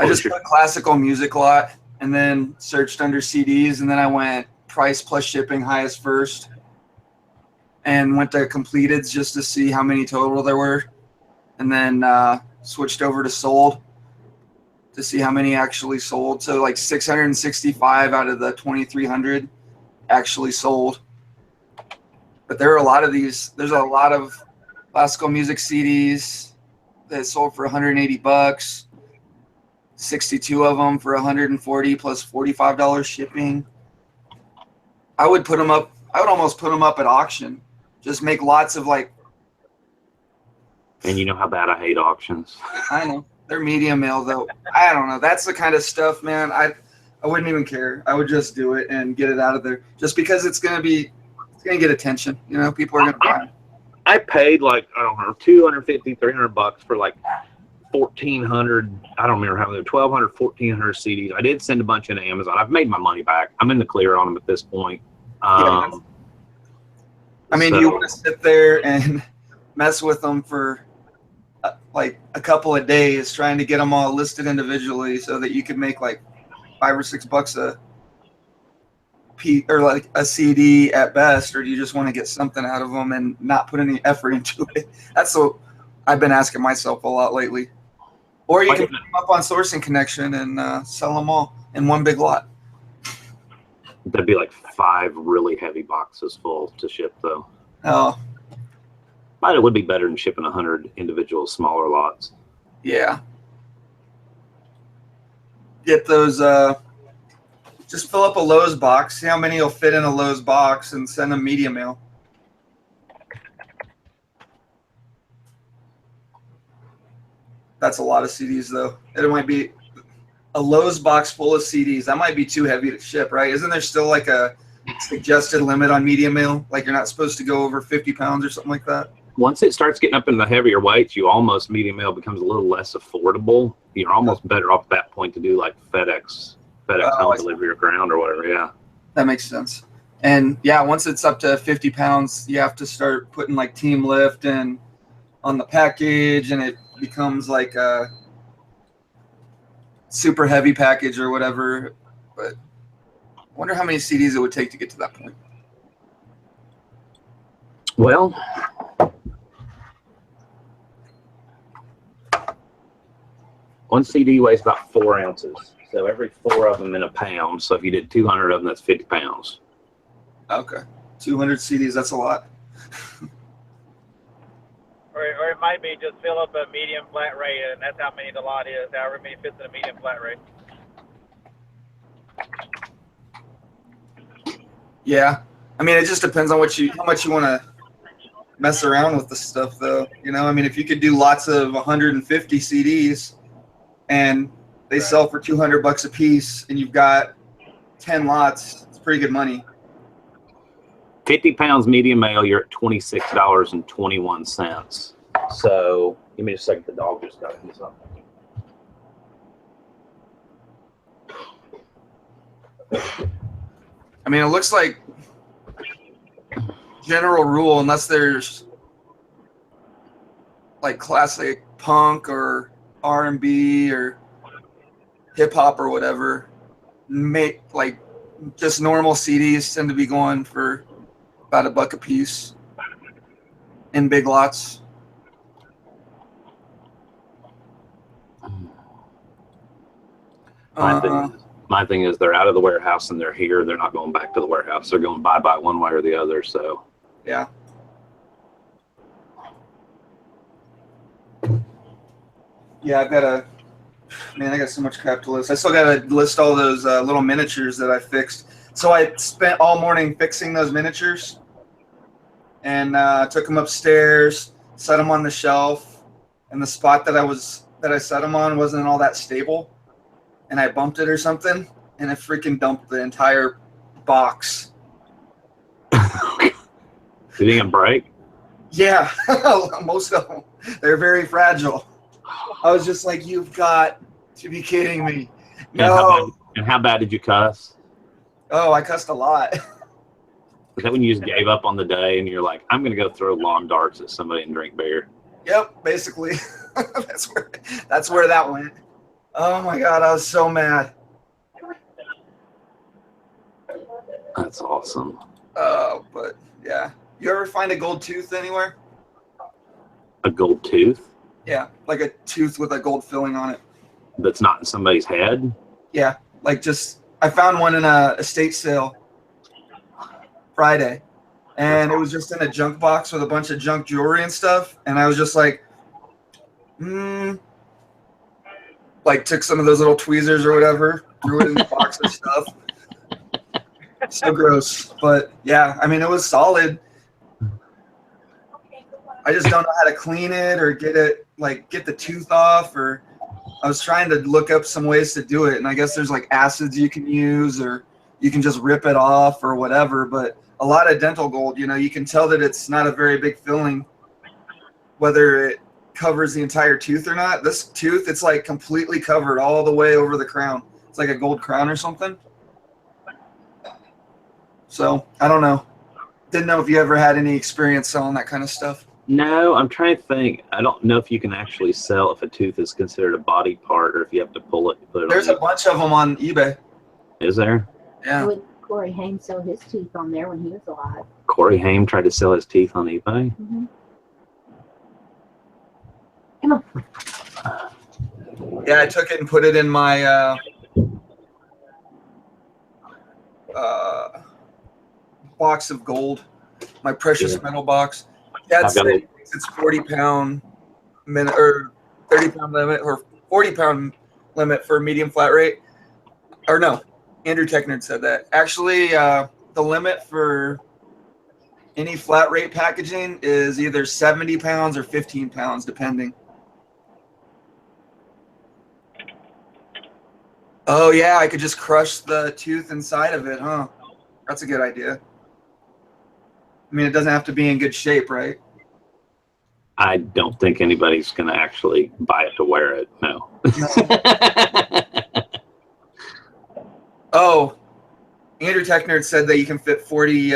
just put classical music lot and then searched under CDs, and then I went price plus shipping highest first and went to completeds just to see how many total there were, and then switched over to sold to see how many actually sold. So 665 out of the 2,300 actually sold. But there are a lot of these. There's a lot of classical music CDs that sold for $180. 62 of them for $140 plus $45 shipping. I would put them up. I would almost put them up at auction. Just make lots of And you know how bad I hate auctions. I know. They're medium mail though. I don't know. That's the kind of stuff, man. I wouldn't even care. I would just do it and get it out of there. Just because it's gonna get attention. People are gonna buy it. I paid I don't know, $250, $300 for 1,400. I don't remember how many, 1,200, 1,400 CDs. I did send a bunch into Amazon. I've made my money back. I'm in the clear on them at this point. I mean, do you want to sit there and mess with them for like a couple of days trying to get them all listed individually so that you can make like $5 or $6 or like a CD at best, or do you just want to get something out of them and not put any effort into it? That's what I've been asking myself a lot lately. Or you can put them up on Sourcing Connection and sell them all in one big lot. That'd be like 5 really heavy boxes full to ship, though. Oh, but it would be better than shipping 100 individual smaller lots. Yeah. Get those. Just fill up a Lowe's box. See how many will fit in a Lowe's box, and send them media mail. That's a lot of CDs, though. It might be a Lowe's box full of CDs. That might be too heavy to ship, right? Isn't there still like a suggested limit on media mail? Like you're not supposed to go over 50 pounds or something like that? Once it starts getting up in the heavier weights, media mail becomes a little less affordable. You're almost better off at that point to do like FedEx home delivery or ground or whatever. Yeah. That makes sense. And yeah, once it's up to 50 pounds, you have to start putting like team lift and on the package, and it becomes like a super heavy package or whatever. But I wonder how many CDs it would take to get to that point. Well, one CD weighs about 4 ounces. So every 4 of them in a pound. So if you did 200 of them, that's 50 pounds. Okay. 200 CDs, that's a lot. Or it might be just fill up a medium flat rate, and that's how many the lot is, however many fits in a medium flat rate. Yeah. I mean, it just depends on how much you want to mess around with the stuff, though. You know, I mean, if you could do lots of 150 CDs and they sell for $200 a piece, and you've got 10 lots, it's pretty good money. 50 pounds medium mail, you're at $26.21. So give me a second. The dog just got into something. I mean, it looks like general rule, unless there's like classic punk or R&B or hip hop or whatever, like just normal CDs tend to be going for about $1 a piece in big lots. My thing is they're out of the warehouse and they're here. They're not going back to the warehouse. They're going bye-bye one way or the other. So yeah. Yeah, I got so much crap to list. I still got to list all those little miniatures that I fixed. So I spent all morning fixing those miniatures and took them upstairs, set them on the shelf, and the spot that I set them on wasn't all that stable, and I bumped it or something, and it freaking dumped the entire box. Did it even break? Yeah, most of them. They're very fragile. I was just like, you've got to be kidding me. No. And how bad did you cuss? Oh, I cussed a lot. Is that when you just gave up on the day and you're like, I'm going to go throw lawn darts at somebody and drink beer? Yep, basically. That's where that went. Oh my God, I was so mad. That's awesome. But yeah. You ever find a gold tooth anywhere? A gold tooth? Yeah, like a tooth with a gold filling on it. That's not in somebody's head? Yeah, like I found one in a estate sale Friday, and it was just in a junk box with a bunch of junk jewelry and stuff, and I was just like, like took some of those little tweezers or whatever, threw it in the box and stuff. So gross, but yeah, I mean, it was solid. I just don't know how to clean it or get the tooth off, or I was trying to look up some ways to do it, and I guess there's like acids you can use, or you can just rip it off or whatever. But a lot of dental gold, you can tell that it's not a very big filling, whether it covers the entire tooth or not. This tooth, it's like completely covered all the way over the crown. It's like a gold crown or something. So I don't know. Didn't know if you ever had any experience selling that kind of stuff. No, I'm trying to think. I don't know if you can actually sell if a tooth is considered a body part or if you have to pull it and put it There's on. a bunch of them on eBay. Is there? Yeah. Would Corey Haim sell his teeth on there when he was alive? Corey Haim tried to sell his teeth on eBay. Mm-hmm. Come on. Yeah, I took it and put it in my box of gold, my precious metal box. Dad said it's 40-pound minute or 30-pound limit or 40-pound limit for medium flat rate. Or no, Andrew Technerd said that. Actually, the limit for any flat rate packaging is either 70 pounds or 15 pounds, depending. Oh, yeah, I could just crush the tooth inside of it, huh? That's a good idea. I mean, it doesn't have to be in good shape, right? I don't think anybody's going to actually buy it to wear it, no. Oh, Andrew Technerd said that you can fit 40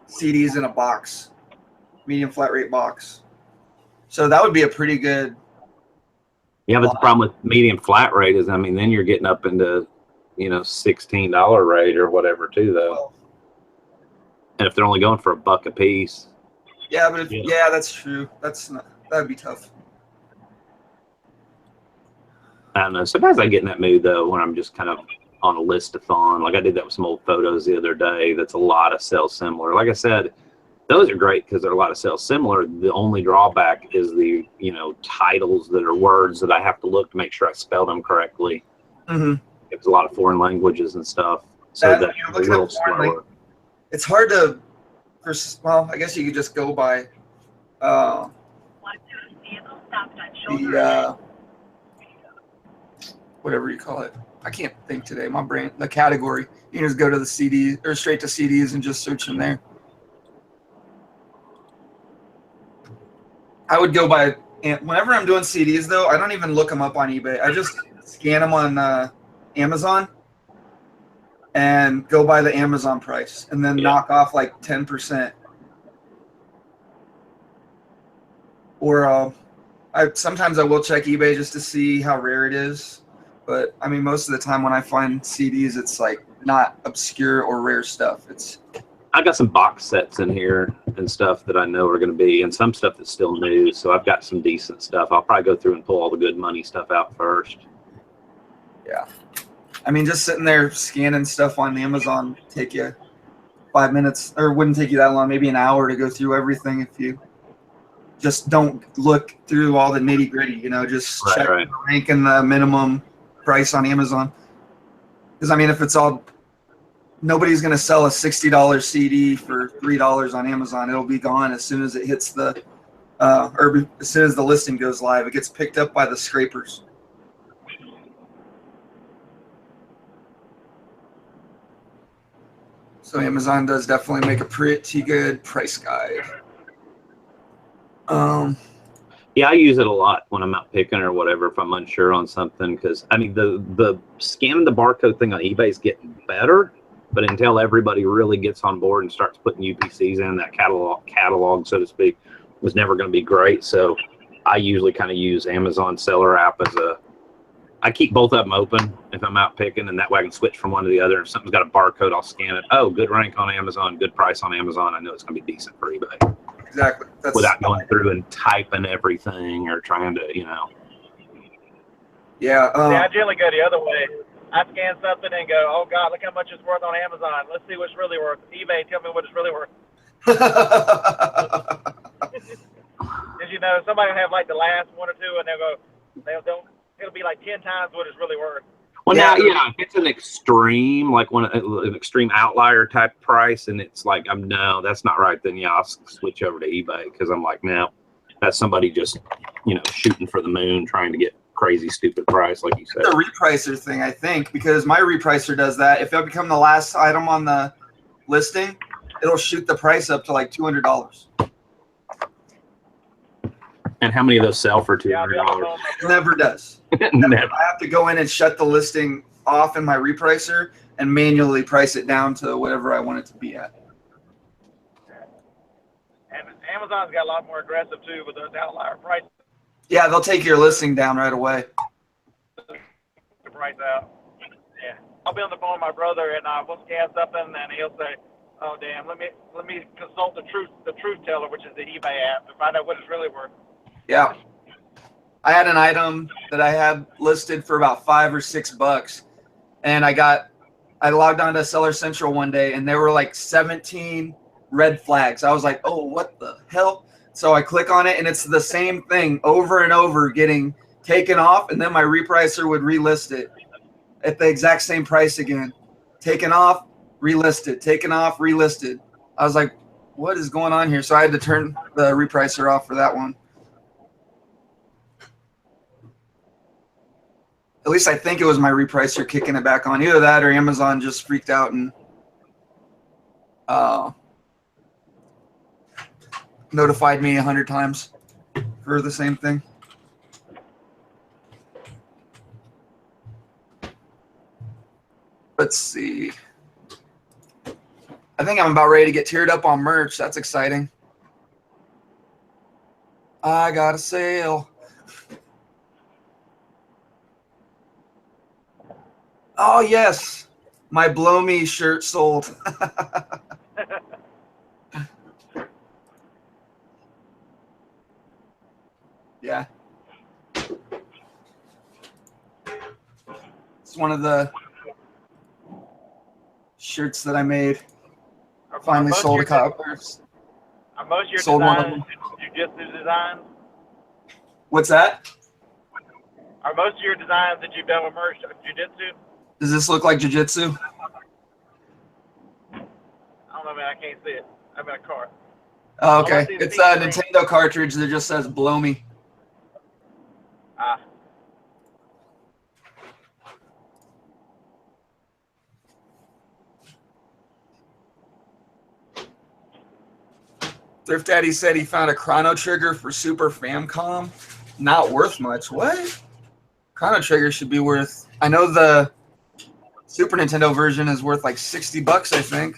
CDs in a box, medium flat rate box. So that would be a pretty good... Yeah, but the problem with medium flat rate is, I mean, then you're getting up into, you know, $16 rate or whatever too, though. And if they're only going for $1 a piece. Yeah, but yeah, that's true. That'd be tough. I don't know. Sometimes I get in that mood though when I'm just kind of on a list-a-thon. Like I did that with some old photos the other day. That's a lot of sales similar. Like I said, those are great because there are a lot of sales similar. The only drawback is the, you know, titles that are words that I have to look to make sure I spell them correctly. Mm-hmm. It's a lot of foreign languages and stuff. So that's a little slower. It's hard to, well, I guess you could just go by the whatever you call it. I can't think today. My brain, the category. You can just go to the CD or straight to CDs and just search them there. I would go by, whenever I'm doing CDs though, I don't even look them up on eBay. I just scan them on Amazon and go by the Amazon price and then knock off like 10%. Or sometimes I will check eBay just to see how rare it is. But I mean, most of the time when I find CDs, it's like not obscure or rare stuff. I've got some box sets in here and stuff that I know are going to be, and some stuff that's still new. So I've got some decent stuff. I'll probably go through and pull all the good money stuff out first. Yeah. I mean, just sitting there scanning stuff on Amazon take you 5 minutes, or wouldn't take you that long, maybe an hour to go through everything if you just don't look through all the nitty gritty, you know, just check the rank and the minimum price on Amazon. Because I mean, if it's all, nobody's going to sell a $60 CD for $3 on Amazon. It'll be gone as soon as it hits the, or as soon as the listing goes live. It gets picked up by the scrapers. So Amazon does definitely make a pretty good price guide. Yeah, I use it a lot when I'm out picking or whatever if I'm unsure on something. Because I mean, the scanning the barcode thing on eBay is getting better, but until everybody really gets on board and starts putting UPCs in, that catalog, so to speak, was never going to be great. So I usually kind of use Amazon Seller app as I keep both of them open if I'm out picking, and that way I can switch from one to the other. If something's got a barcode, I'll scan it. Oh, good rank on Amazon, good price on Amazon. I know it's going to be decent for eBay. Exactly. Without going through and typing everything or trying to, you know. Yeah. I generally go the other way. I scan something and go, oh, God, look how much it's worth on Amazon. Let's see what's really worth. eBay, tell me what it's really worth. Because, you know, somebody will have like the last one or two, and it'll be like 10 times what it's really worth. Well, now, if it's an extreme, like an extreme outlier type price, and it's like, no, that's not right, then I'll switch over to eBay because I'm like, no, that's somebody just, you know, shooting for the moon, trying to get crazy, stupid price, like you said. The repricer thing, I think, because my repricer does that. If I become the last item on the listing, it'll shoot the price up to like $200. And how many of those sell for $200? Never does. Never. I have to go in and shut the listing off in my repricer and manually price it down to whatever I want it to be at. Amazon's got a lot more aggressive too with those outlier prices. Yeah, they'll take your listing down right away. The price out. Yeah, I'll be on the phone with my brother and we'll scan something and he'll say, "Oh damn, let me consult the truth teller, which is the eBay app, to find out what it's really worth." Yeah. I had an item that I had listed for about $5 or $6, and I logged on to Seller Central one day, and there were like 17 red flags. I was like, oh, what the hell? So I click on it, and it's the same thing over and over, getting taken off, and then my repricer would relist it at the exact same price again. Taken off, relisted. Taken off, relisted. I was like, what is going on here? So I had to turn the repricer off for that one. At least I think it was my repricer kicking it back on. Either that or Amazon just freaked out and notified me 100 times for the same thing. Let's see. I think I'm about ready to get tiered up on merch. That's exciting. I got a sale. Oh, yes. My Blow Me shirt sold. Yeah. It's one of the shirts that I made. Finally sold a couple. Are most of your Sold one of designs jiu-jitsu designs? What's that? Are most of your designs that you've done with merch jiu-jitsu? Does this look like jiu-jitsu? I don't know, man. I can't see it. I'm in a car. Oh, okay. It's a Nintendo cartridge that just says "Blow Me." Ah. Thrift Daddy said he found a Chrono Trigger for Super Famicom. Not worth much. What? Chrono Trigger should be worth. I know the Super Nintendo version is worth like $60, I think.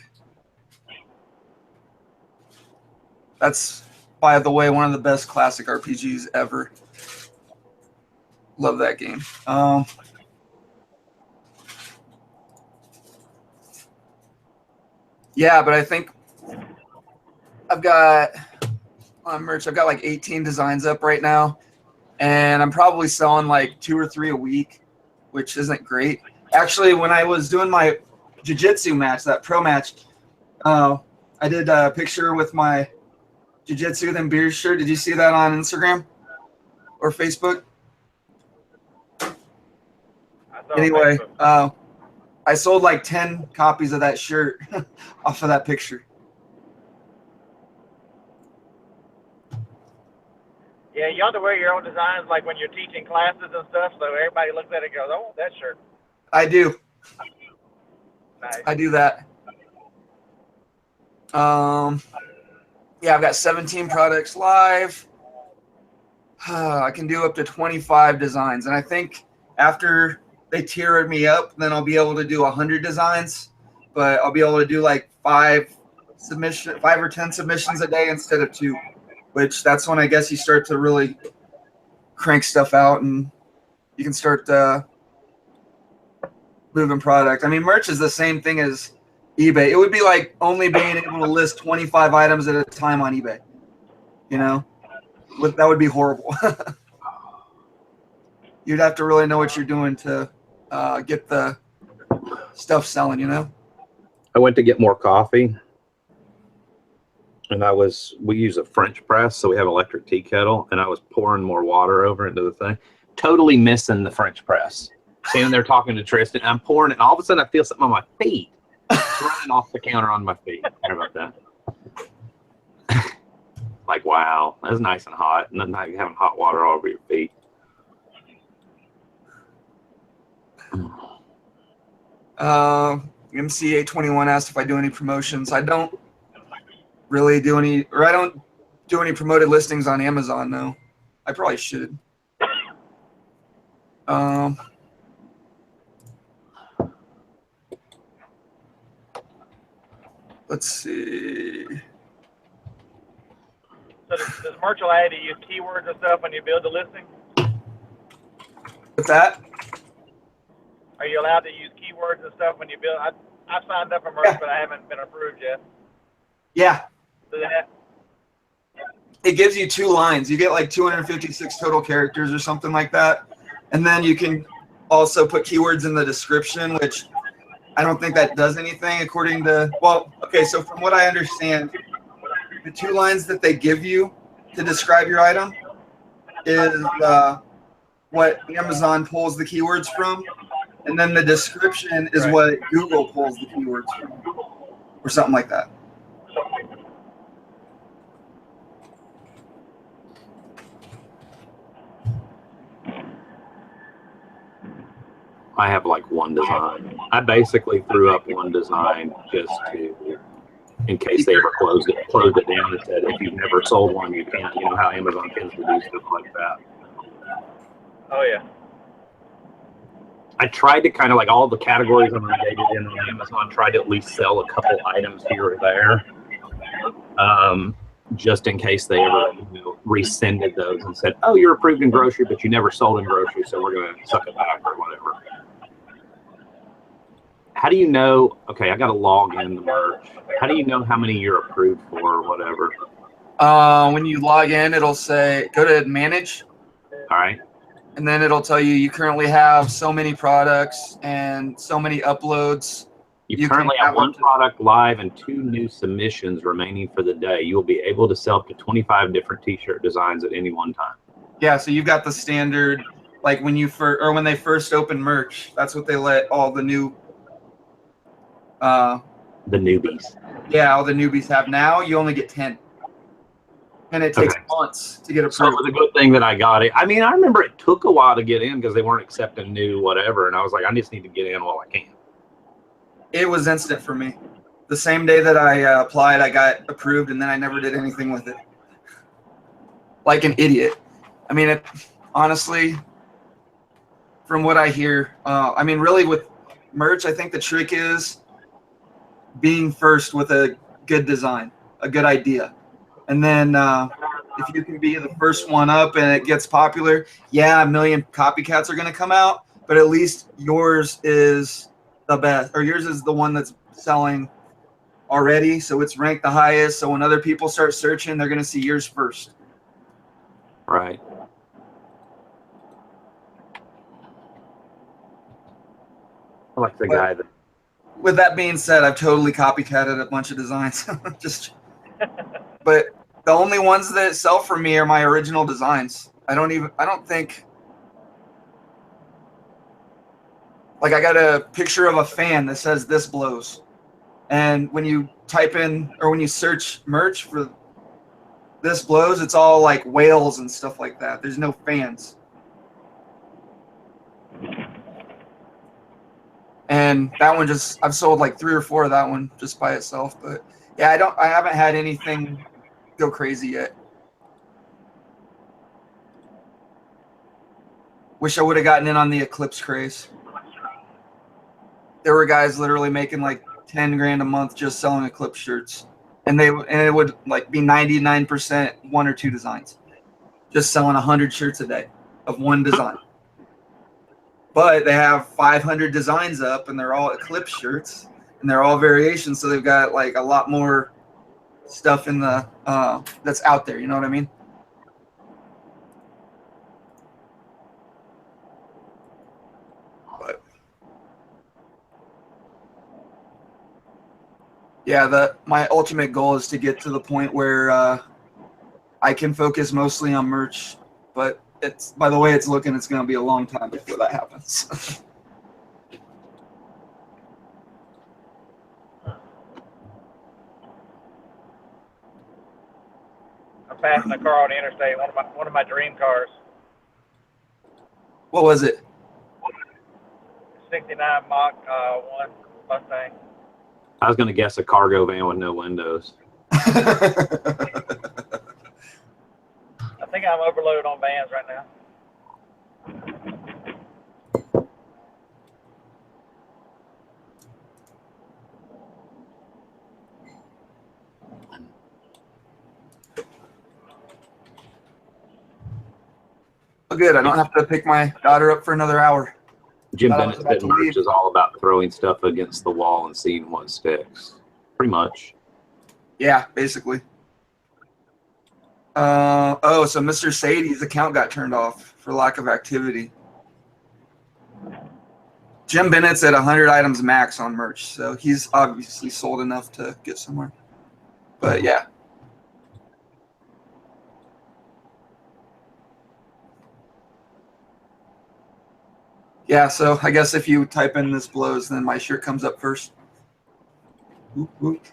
That's, by the way, one of the best classic RPGs ever. Love that game. Yeah, but I think I've got on merch. I've got like 18 designs up right now, and I'm probably selling like 2 or 3 a week, which isn't great. Actually, when I was doing my jiu-jitsu match, that pro match, I did a picture with my jiu-jitsu then beer shirt. Did you see that on Instagram or Facebook? Anyway, I sold like 10 copies of that shirt off of that picture. Yeah, you have to wear your own designs like when you're teaching classes and stuff, so everybody looks at it and goes, "I want that shirt." I do. Nice. I do that. Yeah, I've got 17 products live. I can do up to 25 designs, and I think after they tier me up, then I'll be able to do 100 designs, but I'll be able to do like 5 or 10 submissions a day instead of 2, which that's when I guess you start to really crank stuff out and you can start moving product. I mean, merch is the same thing as eBay. It would be like only being able to list 25 items at a time on eBay. You know, that would be horrible. You'd have to really know what you're doing to get the stuff selling, you know? I went to get more coffee, and we use a French press, so we have an electric tea kettle, and I was pouring more water over into the thing, totally missing the French press. Standing there talking to Tristan, I'm pouring it, and all of a sudden I feel something on my feet. It's running off the counter on my feet. Sorry about that. Like, wow, that's nice and hot. Nothing like having hot water all over your feet. MCA21 asked if I do any promotions. I don't really do any, or I don't do any promoted listings on Amazon, no. I probably should. Let's see. So does merch allow you to use keywords and stuff when you build the listing? What's that? Are you allowed to use keywords and stuff when you build? I've signed up for merch, Yeah. but I haven't been approved yet. Yeah. Do that? It gives you 2 lines. You get like 256 total characters or something like that. And then you can also put keywords in the description, which I don't think that does anything according to, well, okay, so from what I understand, the 2 lines that they give you to describe your item is what Amazon pulls the keywords from. And then the description is Right. what Google pulls the keywords from, or something like that. I have like one design. I basically threw up one design just to, in case they ever closed it down and said, if you've never sold one, you can't. You know how Amazon tends to do stuff like that. Oh yeah. I tried to kind of like all the categories I'm related in on Amazon, tried to at least sell a couple items here or there, just in case they ever rescinded those and said, oh, you're approved in grocery, but you never sold in grocery, so we're going to suck it back or whatever. How do you know? Okay, I got to log in the merch. How do you know how many you're approved for or whatever? When you log in, it'll say, go to manage. All right. And then it'll tell you currently have so many products and so many uploads. You currently have 1 product live and 2 new submissions remaining for the day. You will be able to sell up to 25 different t-shirt designs at any one time. Yeah, so you've got the standard, like when when they first open merch, that's what they let all the new the newbies. Yeah, all the newbies have. Now you only get 10. And it takes months to get approved. So it was a good thing that I got it. I mean, I remember it took a while to get in because they weren't accepting new whatever. And I was like, I just need to get in while I can. It was instant for me. The same day that I applied, I got approved, and then I never did anything with it. Like an idiot. I mean, honestly, from what I hear, I mean, really with merch, I think the trick is being first with a good design, a good idea. And then if you can be the first one up and it gets popular, yeah, 1 million copycats are going to come out, but at least yours is the best, or yours is the one that's selling already, so it's ranked the highest. So when other people start searching, they're going to see yours first. Right. I like the guy that. With that being said, I've totally copycatted a bunch of designs. But the only ones that sell for me are my original designs. I don't think, like, I got a picture of a fan that says "this blows," and when you type in or when you search merch for "this blows," it's all like whales and stuff like that. There's no fans. And that one I've sold like 3 or 4 of that one just by itself. But yeah, I haven't had anything go crazy yet. Wish I would have gotten in on the Eclipse craze. There were guys literally making like 10 grand a month just selling Eclipse shirts. And it would like be 99% 1 or 2 designs. Just selling 100 shirts a day of one design. But they have 500 designs up, and they're all Eclipse shirts, and they're all variations. So they've got like a lot more stuff in the that's out there. You know what I mean? But yeah, my ultimate goal is to get to the point where I can focus mostly on merch. But by the way it's looking, it's going to be a long time before that happens. I'm passing a car on the interstate. One of my dream cars. What was it? 69 Mach 1 Mustang. I was going to guess a cargo van with no windows. I think I'm overloaded on vans right now. Oh, good. I don't have to pick my daughter up for another hour. Jim Thought I was Bennett's about bit to merch leave. is all about throwing stuff against the wall and seeing what sticks. Pretty much. Yeah, basically. So Mr. Sadie's account got turned off for lack of activity. Jim Bennett's at 100 items max on merch, so he's obviously sold enough to get somewhere. But yeah. Yeah, so I guess if you type in this blows, then my shirt comes up first. Whoop, whoop.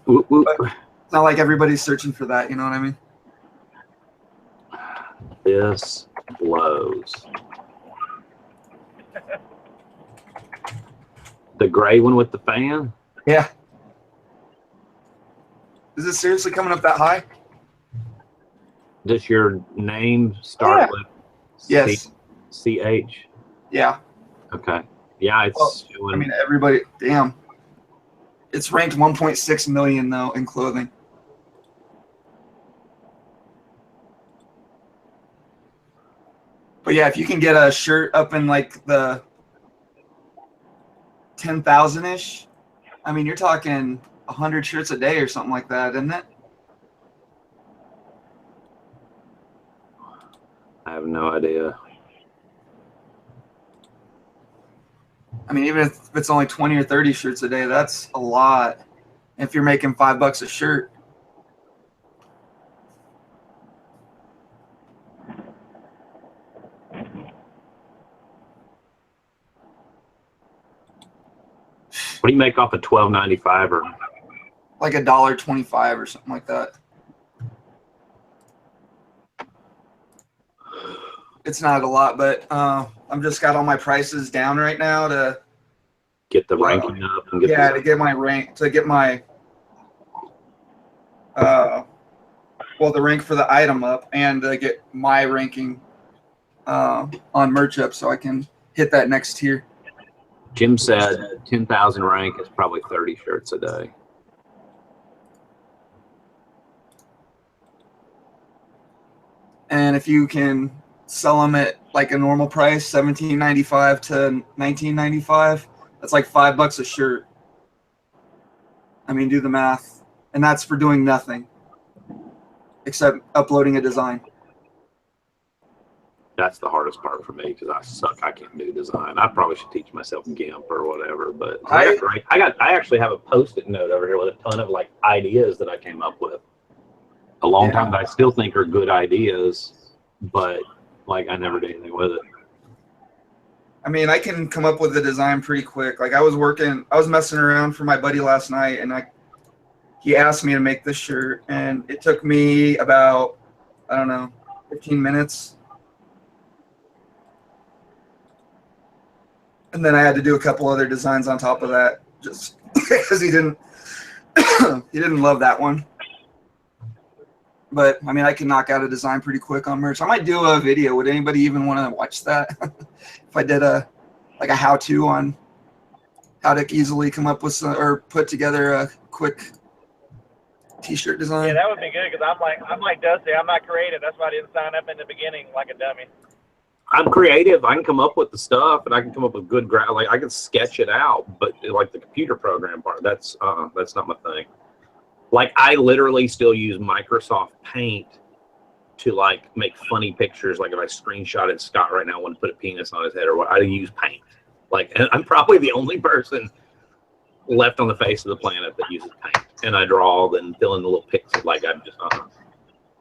Whoop, whoop. But it's not like everybody's searching for that, you know what I mean? This blows. The gray one with the fan? Yeah. Is it seriously coming up that high? Does your name start with Yes. CH? Yeah. Okay. Yeah, it's showing. I mean, everybody, damn. It's ranked 1.6 million, though, in clothing. But yeah, if you can get a shirt up in like the 10,000-ish, I mean, you're talking 100 shirts a day or something like that, isn't it? I have no idea. I mean, even if it's only 20 or 30 shirts a day, that's a lot. If you're making $5 a shirt. What do you make off of $12.95 or? Like $1.25 or something like that. It's not a lot, but I'm just got all my prices down right now to Get the ranking up and get to get my rank, to get my the rank for the item up, and to get my ranking on merch up, so I can hit that next tier. Jim said 10,000 rank is probably 30 shirts a day. And if you can sell them at like a normal price, $17.95 to $19.95, that's like $5 a shirt. I mean, do the math, and that's for doing nothing except uploading a design. That's the hardest part for me because I suck. I can't do design. I probably should teach myself GIMP or whatever. But I actually have a Post-it note over here with a ton of like ideas that I came up with a long time that I still think are good ideas, but like I never did anything with it. I mean, I can come up with a design pretty quick. Like I was messing around for my buddy last night, and he asked me to make this shirt, and it took me about, I don't know, 15 minutes. And then I had to do a couple other designs on top of that, just because he didn't love that one. But I mean, I can knock out a design pretty quick on merch. I might do a video. Would anybody even want to watch that? If I did a how-to on how to easily come up with or put together a quick T-shirt design. Yeah, that would be good because I'm like Dusty. I'm not creative. That's why I didn't sign up in the beginning like a dummy. I'm creative. I can come up with the stuff, and I can come up with good like I can sketch it out. But like the computer program part, that's not my thing. Like I literally still use Microsoft Paint to like make funny pictures. Like if I screenshotted Scott right now, I want to put a penis on his head or what, I use Paint. Like, and I'm probably the only person left on the face of the planet that uses Paint. And I draw and fill in the little pixels. Like I'm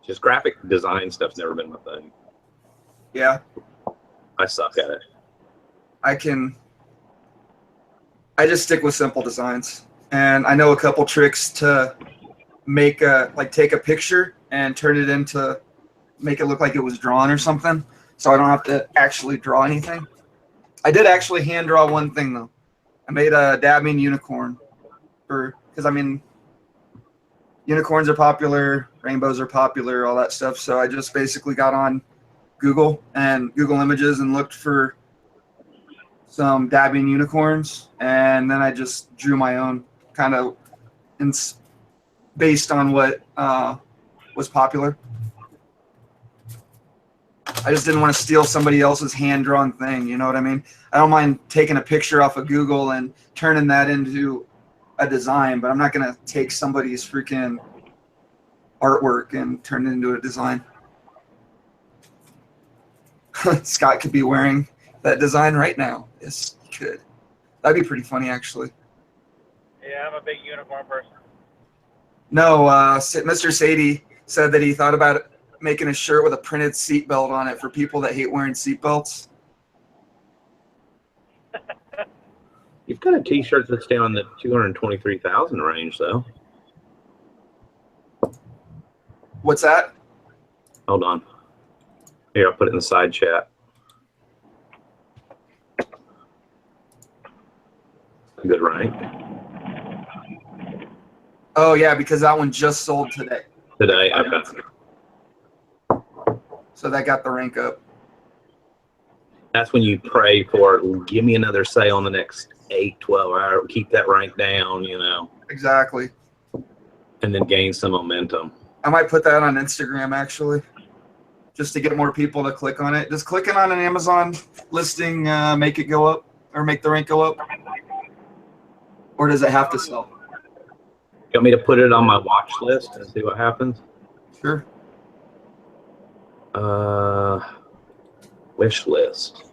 just graphic design stuff's never been my thing. Yeah. I suck at it. I just stick with simple designs, and I know a couple tricks to make take a picture and turn it into, make it look like it was drawn or something, so I don't have to actually draw anything. I did actually hand draw one thing though. I made a dabbing unicorn because I mean, unicorns are popular, rainbows are popular, all that stuff. So I just basically got on Google Images and looked for some dabbing unicorns, and then I just drew my own kind of based on what was popular. I just didn't want to steal somebody else's hand-drawn thing. You know what I mean? I don't mind taking a picture off of Google and turning that into a design, but I'm not going to take somebody's freaking artwork and turn it into a design. Scott could be wearing that design right now. Yes, he could. That'd be pretty funny, actually. Yeah, I'm a big uniform person. No, Mr. Sadie said that he thought about making a shirt with a printed seatbelt on it for people that hate wearing seatbelts. You've got a T-shirt that's down in the 223,000 range, though. What's that? Hold on. Here, I'll put it in the side chat. Good rank. Oh, yeah, because that one just sold today. Today, okay. So that got the rank up. That's when you pray for, give me another sale in the next 8, 12 hours. Keep that rank down, you know. Exactly. And then gain some momentum. I might put that on Instagram, actually, just to get more people to click on it. Does clicking on an Amazon listing make it go up or make the rank go up? Or does it have to sell? You want me to put it on my watch list and see what happens? Sure. Wish list.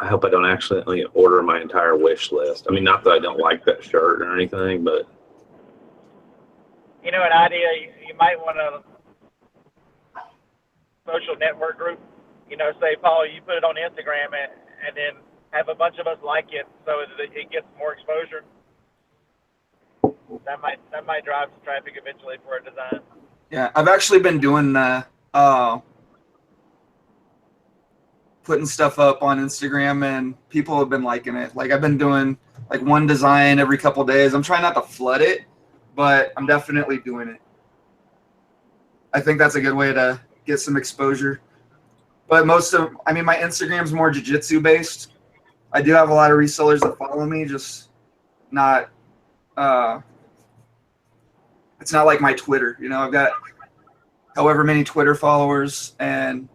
I hope I don't accidentally order my entire wish list. I mean, not that I don't like that shirt or anything, but You know, an idea you might want to social network group. You know, say, Paul, you put it on Instagram and then have a bunch of us like it so that it gets more exposure. That might drive some traffic eventually for a design. Yeah, I've actually been doing putting stuff up on Instagram, and people have been liking it. Like, I've been doing like one design every couple of days. I'm trying not to flood it, but I'm definitely doing it. I think that's a good way to get some exposure. But my Instagram's more jiu-jitsu based. I do have a lot of resellers that follow me, just not it's not like my Twitter. You know, I've got however many Twitter followers, and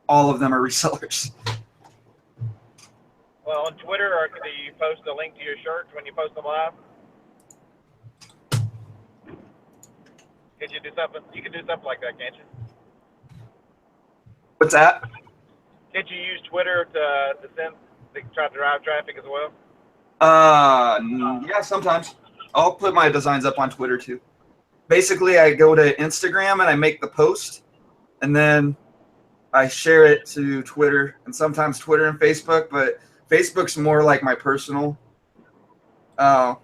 all of them are resellers. Well, on Twitter, or do you post a link to your shirts when you post them live? Could you do something? You can do something like that, can't you? What's that? Can't you use Twitter to try to drive traffic as well? Yeah, sometimes. I'll put my designs up on Twitter too. Basically, I go to Instagram and I make the post, and then I share it to Twitter, and sometimes Twitter and Facebook, but Facebook's more like my personal. Right.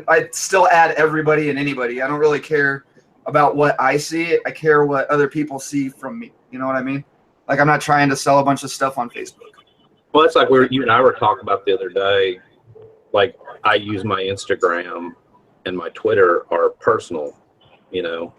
I still add everybody and anybody. I don't really care about what I see. I care what other people see from me. You know what I mean? Like, I'm not trying to sell a bunch of stuff on Facebook. well, it's like you and I were talking about the other day. Like, I use my Instagram and my Twitter are personal, you know,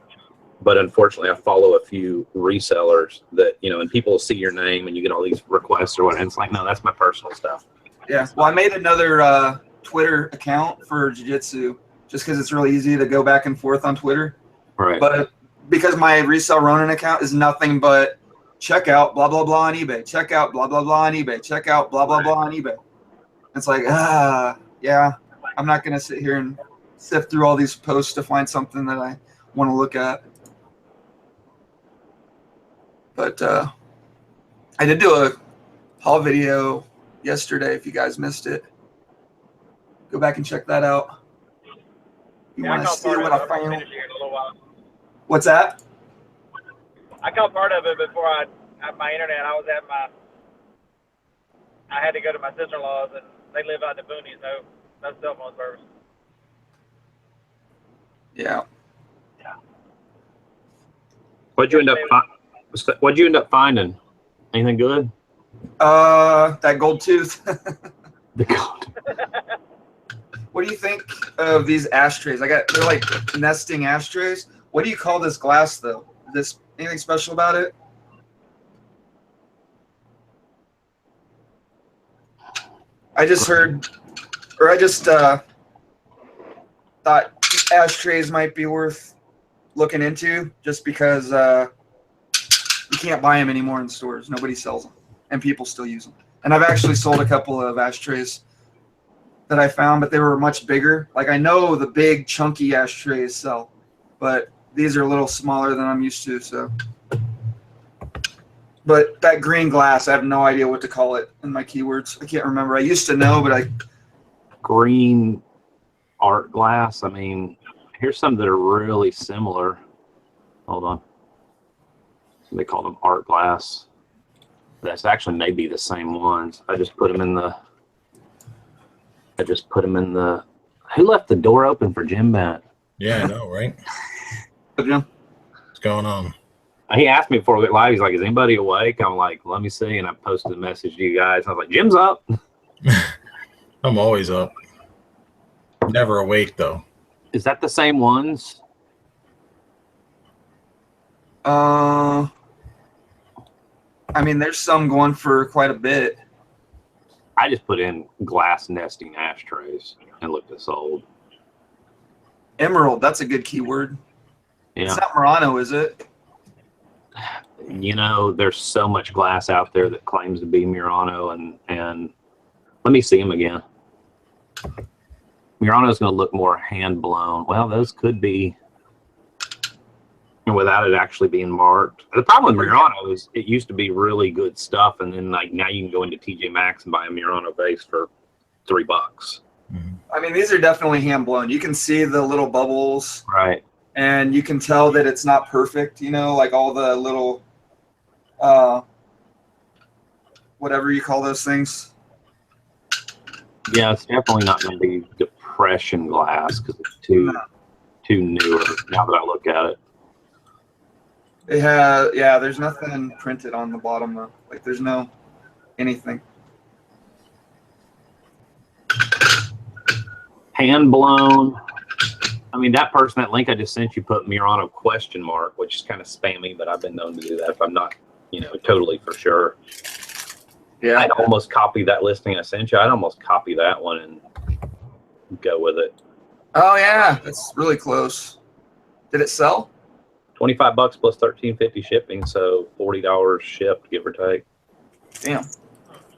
but unfortunately I follow a few resellers that, you know, and people see your name and you get all these requests or whatever. And it's like, no, that's my personal stuff. Yeah. Well, I made another Twitter account for jiu-jitsu just because it's really easy to go back and forth on Twitter. Right. But because my Resell Ronin account is nothing but check out blah, blah, blah on eBay, check out blah, blah, blah on eBay, check out blah, blah, blah on eBay. It's like, yeah, I'm not going to sit here and sift through all these posts to find something that I want to look at. But I did do a haul video yesterday. If you guys missed it, go back and check that out. You want to see what I found? What's that? I caught part of it before I had my internet. I had to go to my sister-in-law's, and they live out in the boonies. No cell phone service. Yeah. What'd you end up finding? Anything good? That gold tooth. The gold. What do you think of these ashtrays? They're like nesting ashtrays. What do you call this glass though? Anything special about it? I just thought ashtrays might be worth looking into, just because You can't buy them anymore in stores. Nobody sells them, and people still use them. And I've actually sold a couple of ashtrays that I found, but they were much bigger. Like I know the big chunky ashtrays sell, but these are a little smaller than I'm used to. So, but that green glass, I have no idea what to call it in my keywords. I can't remember. I used to know, but Green art glass. I mean, here's some that are really similar. Hold on. They call them art glass. That's actually maybe the same ones. I just put them in the. Who left the door open for Jim Bennett? Yeah, I know, right? Jim, What's going on? He asked me before we went live. He's like, "Is anybody awake?" I'm like, "Let me see." And I posted a message to you guys. I was like, "Jim's up." I'm always up. Never awake though. Is that the same ones? I mean, there's some going for quite a bit. I just put in glass nesting ashtrays and looked at sold. Emerald, that's a good keyword. Yeah. It's not Murano, is it? You know, there's so much glass out there that claims to be Murano, and let me see them again. Murano is going to look more hand blown. Well, those could be without it actually being marked. The problem with Murano is it used to be really good stuff, and then like now you can go into TJ Maxx and buy a Murano vase for $3. I mean, these are definitely hand blown. You can see the little bubbles, Right. and you can tell that it's not perfect. You know, like all the little, whatever you call those things. Yeah, it's definitely not going to be depression glass because it's too newer now that I look at it. It has, yeah, there's nothing printed on the bottom though. Like there's no anything. Hand blown. I mean, that person, that link I just sent you put Murano question mark, which is kind of spammy, but I've been known to do that if I'm not, totally for sure. Yeah. I'd almost copy that listing I sent you. I'd almost copy that one and go with it. Oh yeah, that's really close. Did it sell? $25 plus $13.50 shipping, so $40 shipped, give or take. Damn.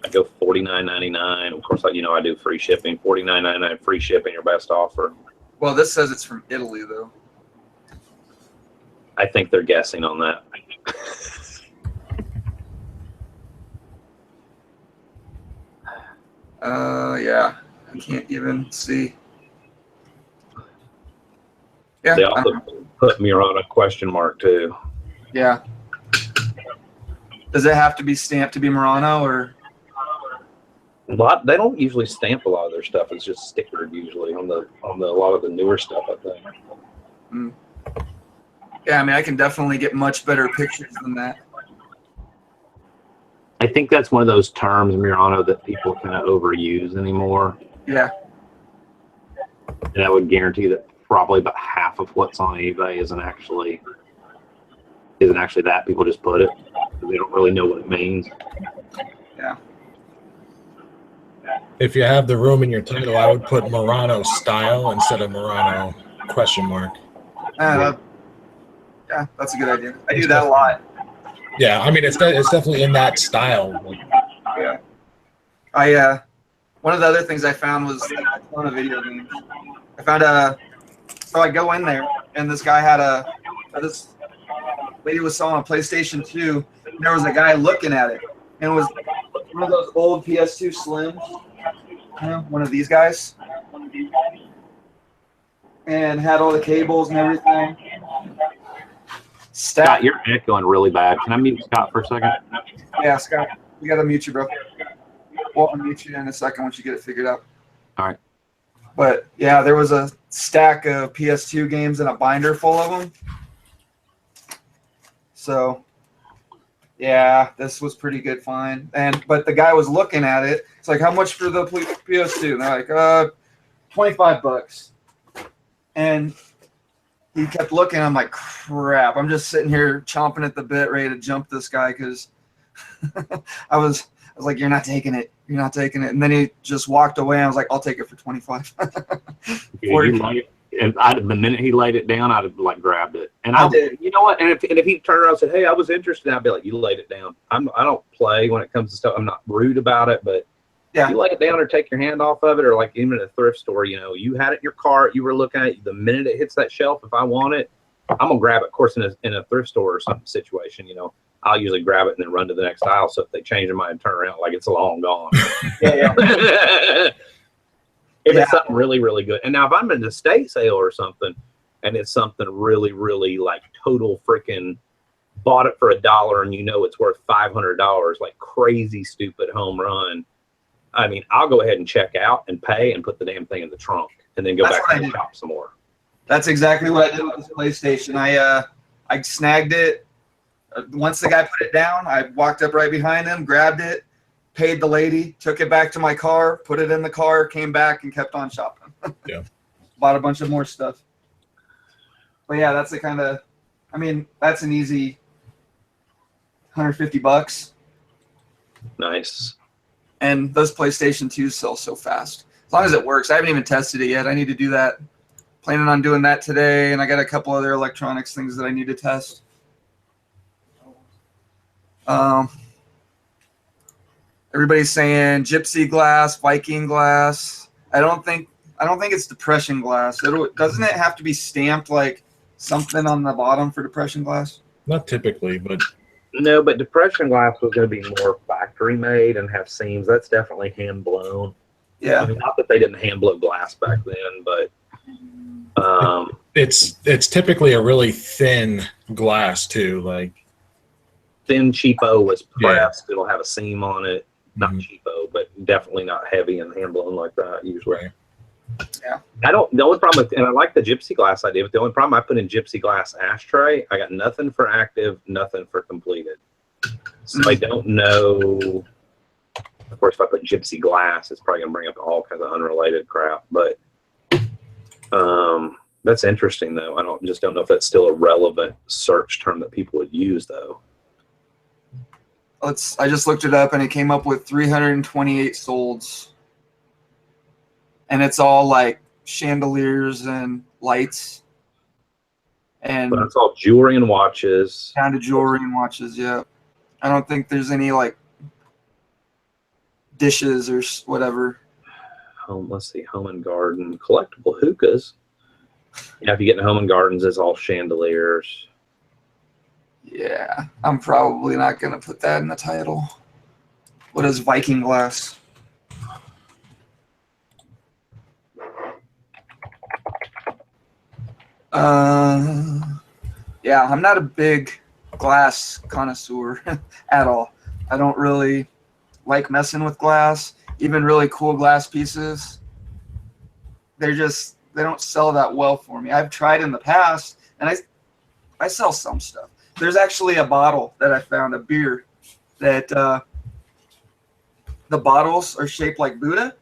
I go $49.99. Of course, I do free shipping. $49.99 free shipping, your best offer. Well, this says it's from Italy though. I think they're guessing on that. Yeah. I can't even see. Yeah. They also put Murano question mark too. Yeah. Does it have to be stamped to be Murano or? They don't usually stamp a lot of their stuff. It's just stickered usually on a lot of the newer stuff, I think. Mm. Yeah, I mean, I can definitely get much better pictures than that. I think that's one of those terms, Murano, that people kind of overuse anymore. Yeah. And I would guarantee that probably about half of what's on eBay isn't actually that. People just put it. They don't really know what it means. Yeah. If you have the room in your title, I would put Murano style instead of Murano question mark. Yeah, that's a good idea. I do that a lot. Yeah, I mean it's definitely in that style. Yeah. One of the other things I found was a ton of video games. I found so I go in there and this guy had this lady was selling a PlayStation 2 and there was a guy looking at it and it was one of those old PS2 Slims, one of these guys, and had all the cables and everything. Scott, you're echoing really bad. Can I mute Scott for a second? Yeah, Scott, we gotta mute you, bro. We'll unmute you in a second once you get it figured out. All right. But yeah, there was a stack of PS2 games in a binder full of them. So yeah, this was pretty good find. But the guy was looking at it. It's like, how much for the PS2? And they're like, $25. And he kept looking. I'm like, crap. I'm just sitting here chomping at the bit, ready to jump this guy because I was like, you're not taking it. You're not taking it. And then he just walked away. I was like, I'll take it for 25. And the minute he laid it down, I'd have like grabbed it. And I did. You know what? And if he turned around and said, "Hey, I was interested," I'd be like, "You laid it down." I don't play when it comes to stuff. I'm not rude about it, but Yeah. you lay it down or take your hand off of it, or like even at a thrift store, you know, you had it in your cart, you were looking at it. The minute it hits that shelf, if I want it, I'm gonna grab it. Of course, in a thrift store or some situation, you know, I'll usually grab it and then run to the next aisle. So if they change their mind and turn around, like it's long gone. Yeah. If it's something really, really good. And now if I'm in an estate sale or something and it's something really, really like total freaking bought it for $1 and you know it's worth $500, like crazy stupid home run. I mean, I'll go ahead and check out and pay and put the damn thing in the trunk and then go back to the shop some more. That's exactly what I did with this PlayStation. I snagged it. Once the guy put it down, I walked up right behind him, grabbed it, paid the lady, took it back to my car, put it in the car, came back, and kept on shopping. Yeah. Bought a bunch of more stuff. But yeah, that's the kind of, I mean, that's an easy $150. Nice. And those PlayStation 2s sell so fast. As long as it works. I haven't even tested it yet. I need to do that. Planning on doing that today, and I got a couple other electronics things that I need to test. Everybody's saying gypsy glass, Viking glass. I don't think it's depression glass. Doesn't it have to be stamped like something on the bottom for depression glass? Not typically, but No, but depression glass was going to be more factory made and have seams. That's definitely hand blown. Yeah. I mean, not that they didn't hand blow glass back then, but it's typically a really thin glass too. Like thin cheapo was pressed. Yeah. It'll have a seam on it. Not cheapo, but definitely not heavy and hand blown like that usually. Right. Yeah. The only problem with, and I like the gypsy glass idea, but the only problem I put in gypsy glass ashtray, I got nothing for active, nothing for completed. So I don't know. Of course, if I put gypsy glass, it's probably gonna bring up all kinds of unrelated crap. But that's interesting though. I don't know if that's still a relevant search term that people would use though. I just looked it up and it came up with 328 solds. And it's all like chandeliers and lights. And but it's all jewelry and watches. Down to jewelry and watches, yeah. I don't think there's any like dishes or whatever. Let's see, home and garden, collectible hookahs. Yeah, if you get in home and gardens, it's all chandeliers. Yeah, I'm probably not going to put that in the title. What is Viking glass? Yeah, I'm not a big glass connoisseur at all. I don't really like messing with glass. Even really cool glass pieces, they don't sell that well for me. I've tried in the past, and I sell some stuff. There's actually a bottle that I found, a beer, that the bottles are shaped like Buddha,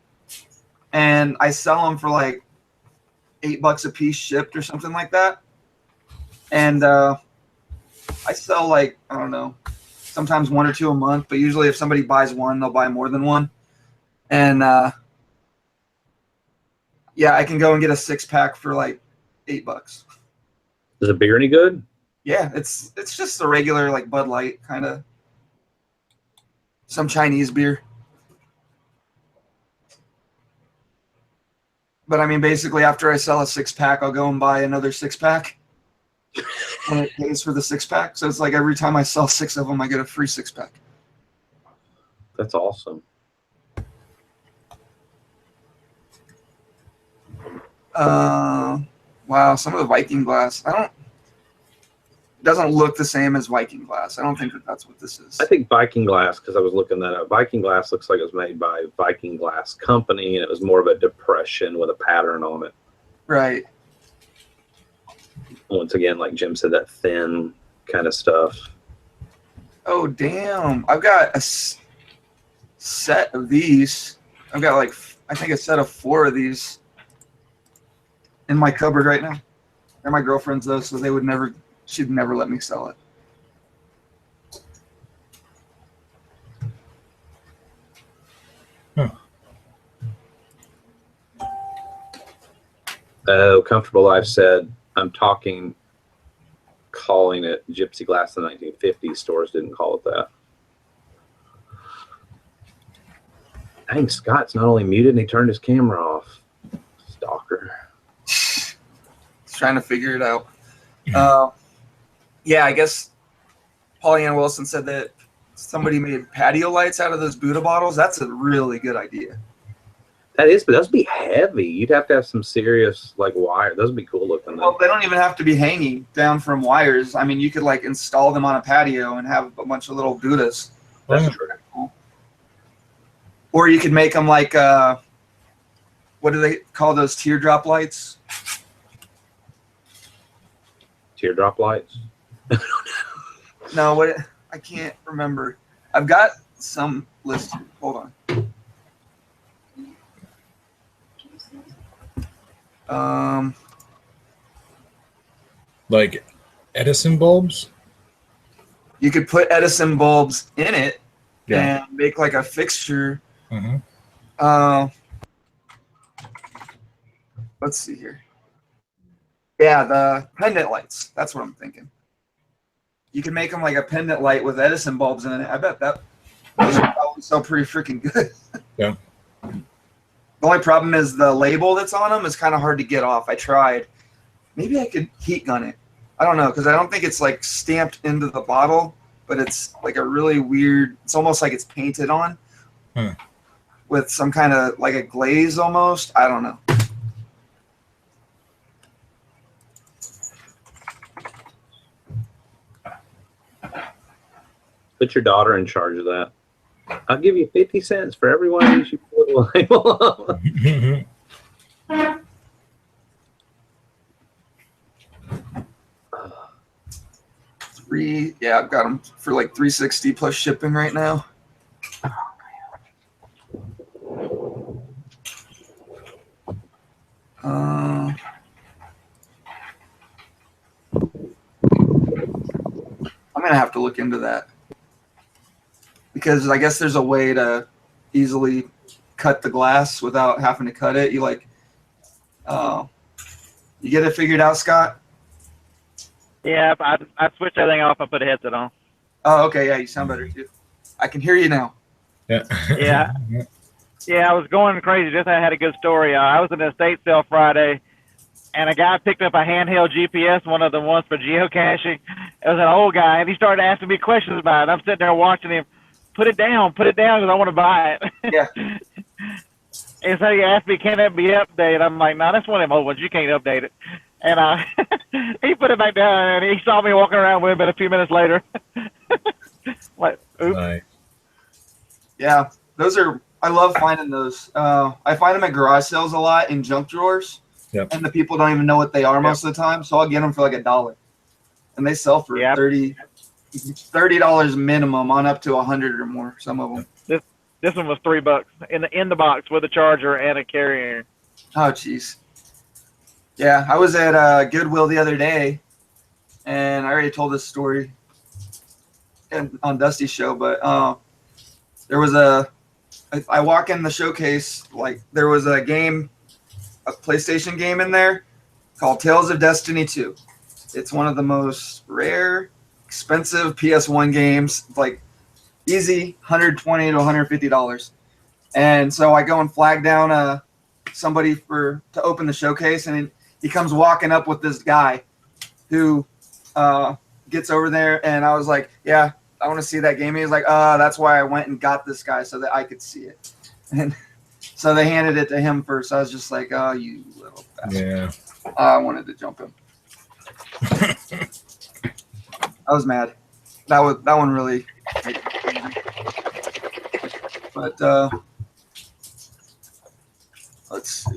and I sell them for like $8 a piece shipped or something like that. And I sell like, I don't know, sometimes 1 or 2 a month, but usually if somebody buys one, they'll buy more than one. And yeah, I can go and get a 6-pack for like $8. Is the beer any good? Yeah, it's just a regular like Bud Light kind of, some Chinese beer. But I mean, basically, after I sell a 6-pack, I'll go and buy another 6-pack, and it pays for the 6-pack. So it's like every time I sell 6 of them, I get a free 6-pack. That's awesome. Wow, some of the Viking glass. It doesn't look the same as Viking glass. I don't think that's what this is. I think Viking glass, because I was looking that up. Viking glass looks like it was made by Viking Glass Company, and it was more of a depression with a pattern on it. Right. Once again, like Jim said, that thin kind of stuff. Oh, damn. I've got a set of these. I've got like, I think a set of 4 of these in my cupboard right now. They're my girlfriend's though, so she'd never let me sell it. Huh. Oh, Comfortable Life said, I'm calling it Gypsy Glass in the 1950s. Stores didn't call it that. Dang, Scott's not only muted and he turned his camera off. Stalker. He's trying to figure it out. Yeah, I guess Pollyanna Wilson said that somebody made patio lights out of those Buddha bottles. That's a really good idea. That is, but those would be heavy. You'd have to have some serious like wire. Those would be cool looking. Well, they don't even have to be hanging down from wires. I mean, you could like install them on a patio and have a bunch of little Buddhas. That's true. Or you could make them like, what do they call those teardrop lights? Teardrop lights? No, what? I can't remember. I've got some listed. Hold on. Like Edison bulbs? You could put Edison bulbs in it Yeah. and make like a fixture. Mm-hmm. Let's see here. Yeah, the pendant lights. That's what I'm thinking. You can make them like a pendant light with Edison bulbs in it. I bet that those would probably sell pretty freaking good. Yeah. The only problem is the label that's on them is kind of hard to get off. I tried. Maybe I could heat gun it. I don't know, because I don't think it's like stamped into the bottle, but it's like a really weird, it's almost like it's painted on with some kind of like a glaze almost. I don't know. Put your daughter in charge of that. I'll give you 50 cents for every one of these you put a label on. Yeah, I've got them for like $360 plus shipping right now. I'm gonna have to look into that because I guess there's a way to easily cut the glass without having to cut it. You like, you get it figured out, Scott? Yeah, I switched everything off and put a headset on. Oh, okay. Yeah, you sound better too. I can hear you now. Yeah. Yeah. Yeah, I was going crazy. Just I had a good story. I was in an estate sale Friday, and a guy picked up a handheld GPS, one of the ones for geocaching. It was an old guy, and he started asking me questions about it. I'm sitting there watching him. Put it down, because I want to buy it. Yeah. And so he asked me, can that be updated? I'm like, no, that's one of them old ones. You can't update it. And he put it back down, and he saw me walking around with it, but a few minutes later. Like, oops. Nice. Yeah, those are. I love finding those. I find them at garage sales a lot in junk drawers, Yep. and the people don't even know what they are most of the time. So I'll get them for like $1, and they sell for $30 minimum on up to 100 or more. Some of them. This one was $3 in the box with a charger and a carrier. Oh, jeez. Yeah, I was at Goodwill the other day, and I already told this story on Dusty's show, but there was I walk in the showcase, like there was a game, a PlayStation game in there called Tales of Destiny 2. It's one of the most rare, expensive PS1 games, like easy $120 to $150. And so I go and flag down somebody to open the showcase, and he comes walking up with this guy who gets over there, and I was like, yeah, I want to see that game. He was like, that's why I went and got this guy so that I could see it. And so they handed it to him first. I was just like, oh, you little bastard. Yeah. I wanted to jump him. I was mad. That one really made me angry. But let's see.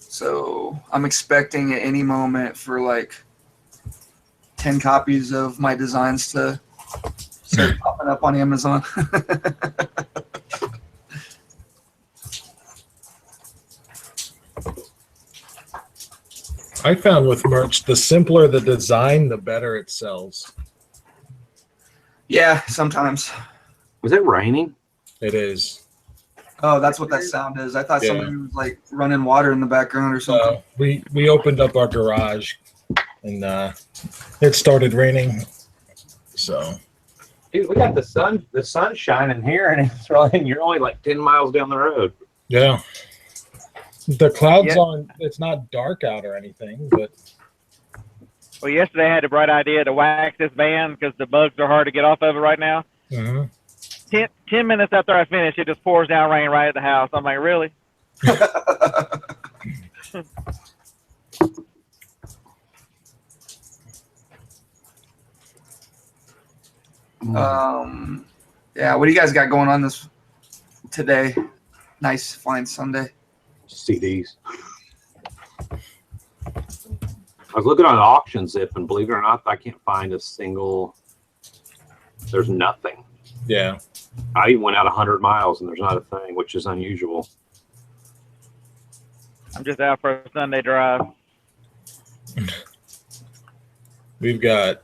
So I'm expecting at any moment for like 10 copies of my designs to start popping up on Amazon. I found with merch, the simpler the design, the better it sells. Yeah, sometimes. Was it raining? It is. Oh, that's what that sound is. I thought Yeah. somebody was like running water in the background or something. We opened up our garage and it started raining. So Dude, we got the sun shining here, and it's really, you're only like 10 miles down the road. yeah. The clouds Yeah. on, it's not dark out or anything, but Well, yesterday I had a bright idea to wax this van because the bugs are hard to get off of it right now. mhm. 10 minutes after I finish, it just pours down rain right at the house. I'm like, really? Yeah, what do you guys got going on this today? Nice, fine Sunday. CDs. I was looking on auction zip, and believe it or not, I can't find a single. There's nothing. Yeah. I even went out 100 miles, and there's not a thing, which is unusual. I'm just out for a Sunday drive. We've got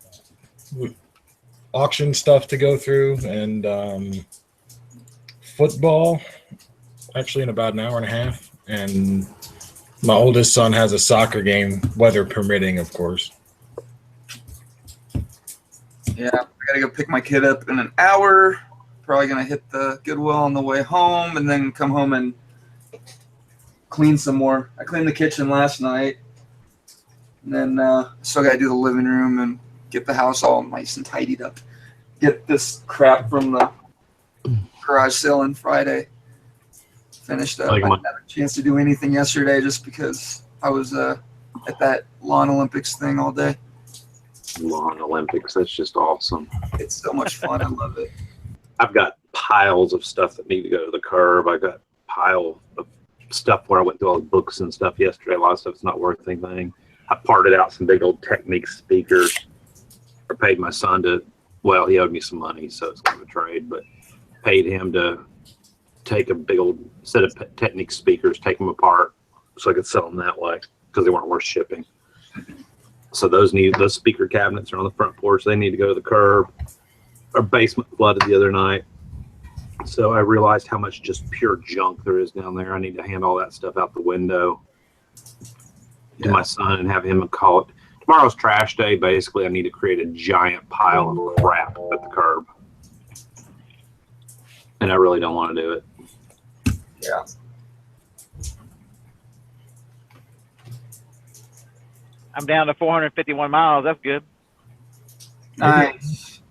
auction stuff to go through and football actually in about an hour and a half. And my oldest son has a soccer game, weather permitting, of course. Yeah, I gotta go pick my kid up in an hour. Probably gonna hit the Goodwill on the way home and then come home and clean some more. I cleaned the kitchen last night. And then still gotta do the living room and get the house all nice and tidied up. Get this crap from the garage sale on Friday finished up. I didn't have a chance to do anything yesterday just because I was at that lawn Olympics thing all day. Lawn Olympics, that's just awesome. It's so much fun. I love it. I've got piles of stuff that need to go to the curb. I got a pile of stuff where I went through all the books and stuff yesterday. A lot of stuff's not worth anything. I parted out some big old Technique speakers. I paid my son to, well, he owed me some money, so it's kind of a trade, but paid him to take a big old set of Technique speakers, take them apart so I could sell them that way because they weren't worth shipping. So those speaker cabinets are on the front porch. They need to go to the curb. Our basement flooded the other night. So I realized how much just pure junk there is down there. I need to hand all that stuff out the window to my son and have him call it. Tomorrow's trash day. Basically, I need to create a giant pile of crap at the curb. And I really don't want to do it. Yeah. I'm down to 451 miles. That's good. Nice.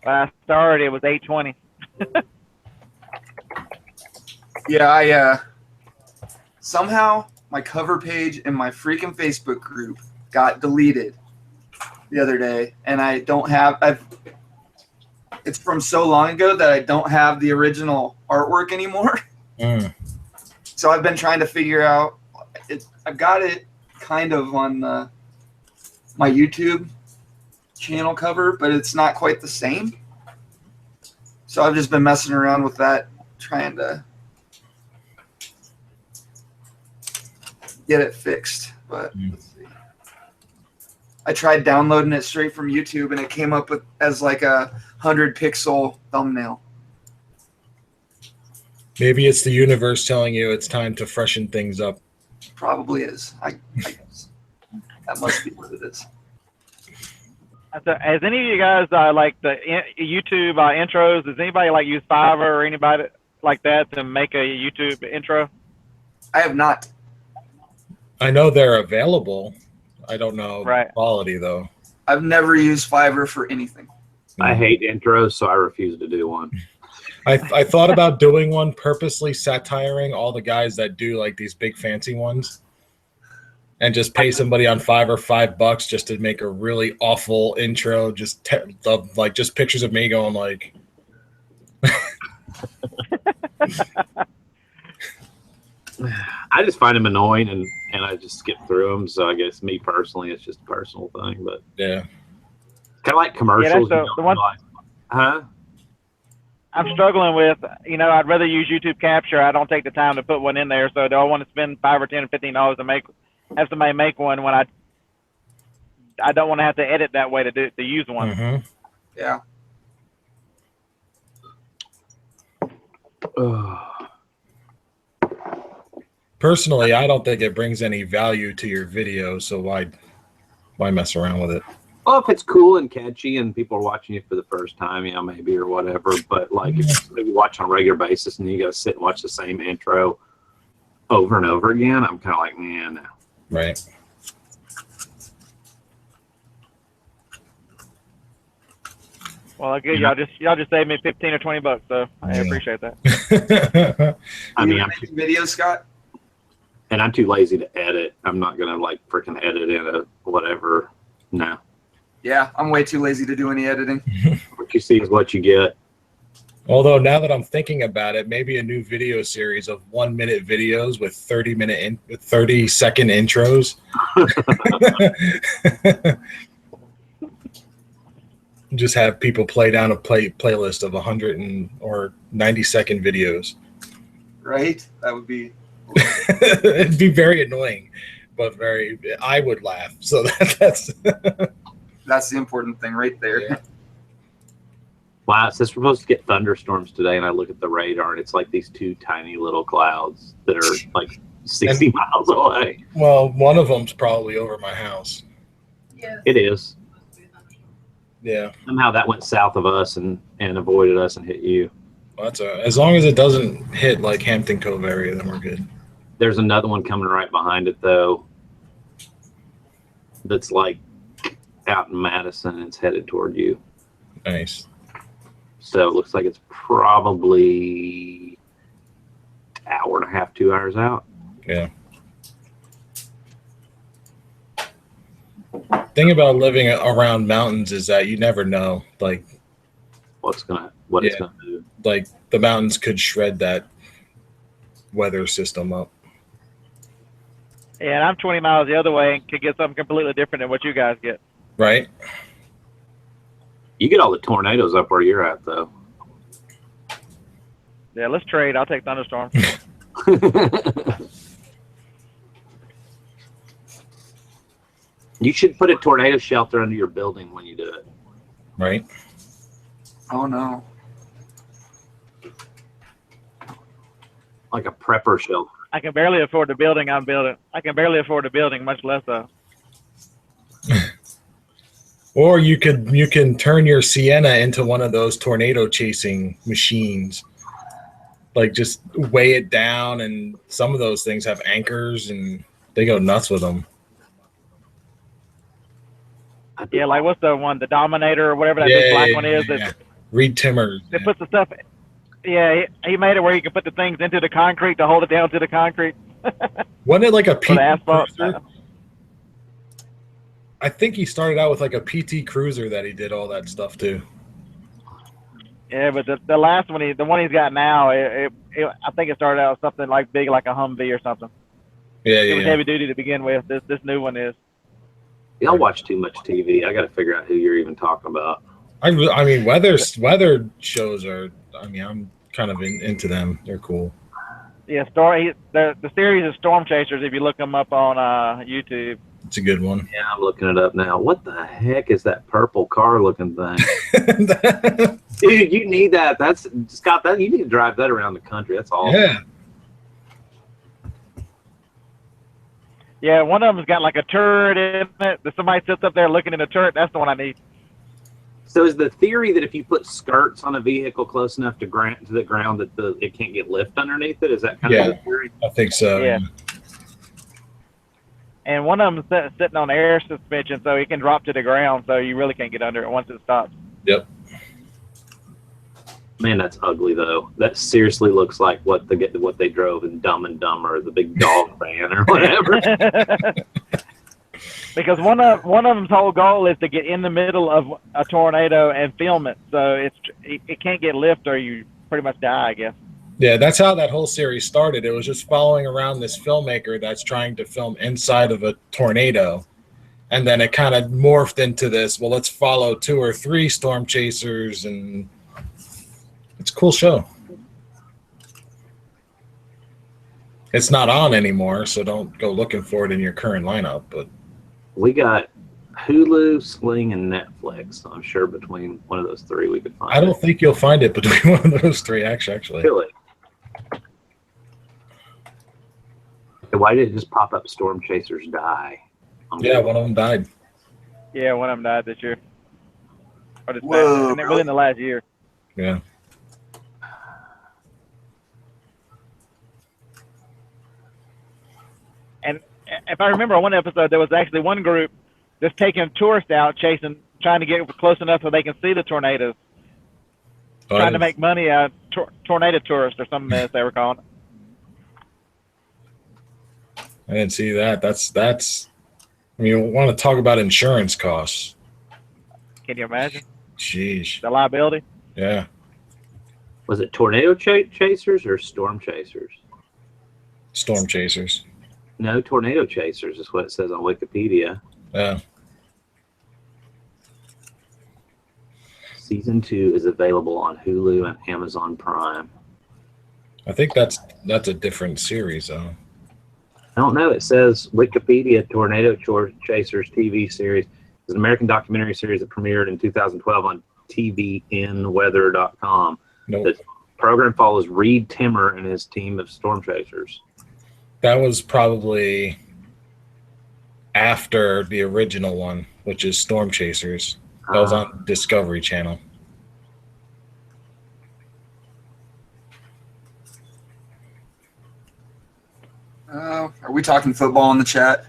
When I started, it was 820. Yeah, I somehow my cover page in my freaking Facebook group got deleted the other day, and I don't have. It's from so long ago that I don't have the original artwork anymore. Mm. So I've been trying to figure out. I've got it kind of on my YouTube channel cover, but it's not quite the same. So I've just been messing around with that, trying to get it fixed. But let's see. I tried downloading it straight from YouTube, and it came up with as like a 100-pixel thumbnail. Maybe it's the universe telling you it's time to freshen things up. Probably is. I guess that must be what it is. So, has any of you guys like the YouTube intros? Does anybody like use Fiverr or anybody like that to make a YouTube intro? I have not. I know they're available. I don't know Right. the quality though. I've never used Fiverr for anything. I hate intros, so I refuse to do one. I thought about doing one, purposely satiring all the guys that do like these big fancy ones, and just pay somebody on Fiverr $5 just to make a really awful intro. Just like just pictures of me going like. I just find them annoying, and I just skip through them. So I guess me personally, it's just a personal thing. But Yeah. kind of like commercials. Yeah, that's the one. Like, huh? I'm struggling with, I'd rather use YouTube Capture. I don't take the time to put one in there. So do I want to spend $5 or $10 or $15 to make have somebody make one when I don't want to have to edit that way to use one. Mm-hmm. Yeah. Personally, I don't think it brings any value to your video, so why mess around with it? Well, if it's cool and catchy and people are watching you for the first time, maybe or whatever. But like if you watch on a regular basis and you got to sit and watch the same intro over and over again, I'm kind of like, man, no. Right. Well, good. Y'all just saved me $15 or $20, so I appreciate that. I mean, I'm making videos, Scott? and I'm too lazy to edit. I'm not gonna like freaking edit in a whatever. No. Yeah, I'm way too lazy to do any editing. What you see is what you get. Although now that I'm thinking about it, maybe a new video series of 1 minute videos with 30-second intros. Just have people play down a playlist of 90-second videos. Right? That would be. It'd be very annoying, but I would laugh. So that's That's the important thing right there. Yeah. Wow, it says we're supposed to get thunderstorms today, and I look at the radar, and it's like these two tiny little clouds that are like 60 miles away. Well, one of them's probably over my house. Yes. It is. Yeah. Somehow that went south of us and avoided us and hit you. Well, as long as it doesn't hit like Hampton Cove area, then we're good. There's another one coming right behind it, though, that's like out in Madison, and it's headed toward you. Nice. So it looks like it's probably an hour and a half, 2 hours out. Yeah. Thing about living around mountains is that you never know. Like, What it's gonna do. like the mountains could shred that weather system up. Yeah, and I'm 20 miles the other way and could get something completely different than what you guys get. Right? You get all the tornadoes up where you're at, though. Yeah, let's trade. I'll take thunderstorm. You should put a tornado shelter under your building when you do it. Right? Oh, no. Like a prepper shelter. I can barely afford the building I'm building. I can barely afford the building, much less Or you can turn your Sienna into one of those tornado chasing machines. Like just weigh it down, and some of those things have anchors and they go nuts with them. Yeah, like what's the one, the Dominator or whatever that big black one is? Yeah. Reed Timmers. It puts the stuff. Yeah, he made it where you can put the things into the concrete to hold it down to the concrete. Wasn't it like a For the PT asphalt. Cruiser? I think he started out with like a PT Cruiser that he did all that stuff too. Yeah, but the last one, the one he's got now, I think it started out with something like big, like a Humvee or something. Yeah, It was yeah. heavy duty to begin with. This new one is. Y'all watch too much TV. I got to figure out who you're even talking about. I mean, weather shows are. I mean, I'm kind of into them. They're cool. Yeah, the series of Storm Chasers. If you look them up on YouTube. It's a good one. Yeah, I'm looking it up now. What the heck is that purple car looking thing? Dude, you need that. That's Scott. That you need to drive that around the country. That's all. Yeah. Yeah, one of them's got like a turret in it. That somebody sits up there looking in a turret. That's the one I need. So is the theory that if you put skirts on a vehicle close enough to the ground that it can't get lift underneath it? Is that kind of the theory? I think so. Yeah. And one of them's sitting on air suspension, so it can drop to the ground, so you really can't get under it once it stops. Yep. Man, that's ugly though. That seriously looks like what they drove in Dumb and Dumber, the big dog van or whatever. Because one of them's whole goal is to get in the middle of a tornado and film it, so it can't get lift or you pretty much die, I guess. Yeah, that's how that whole series started. It was just following around this filmmaker that's trying to film inside of a tornado. And then it kind of morphed into this, well, let's follow 2 or 3 storm chasers, and it's a cool show. It's not on anymore, so don't go looking for it in your current lineup. But We got Hulu, Sling, and Netflix. So I'm sure between one of those three we could find I don't it. think you'll find it between one of those three, actually. Really? Why did it just pop up Storm Chasers Die? Yeah, one of them died. Yeah, one of them died this year. Or this Whoa, past, within the last year. Yeah. And if I remember on one episode, there was actually one group just taking tourists out, trying to get close enough so they can see the tornadoes, trying to make money out of tornado tourists or something as they were calling it. I didn't see that. That's. I mean, you want to talk about insurance costs? Can you imagine Jeez. the liability? Yeah. Was it Tornado Chasers or Storm Chasers? Storm Chasers. No, Tornado Chasers is what it says on Wikipedia. Yeah. Season 2 is available on Hulu and Amazon Prime. I think that's a different series, though. I don't know. It says Wikipedia Tornado Chasers TV series is an American documentary series that premiered in 2012 on tvnweather.com. Nope. The program follows Reed Timmer and his team of storm chasers. That was probably after the original one, which is Storm Chasers. That was on Discovery Channel. Are we talking football in the chat?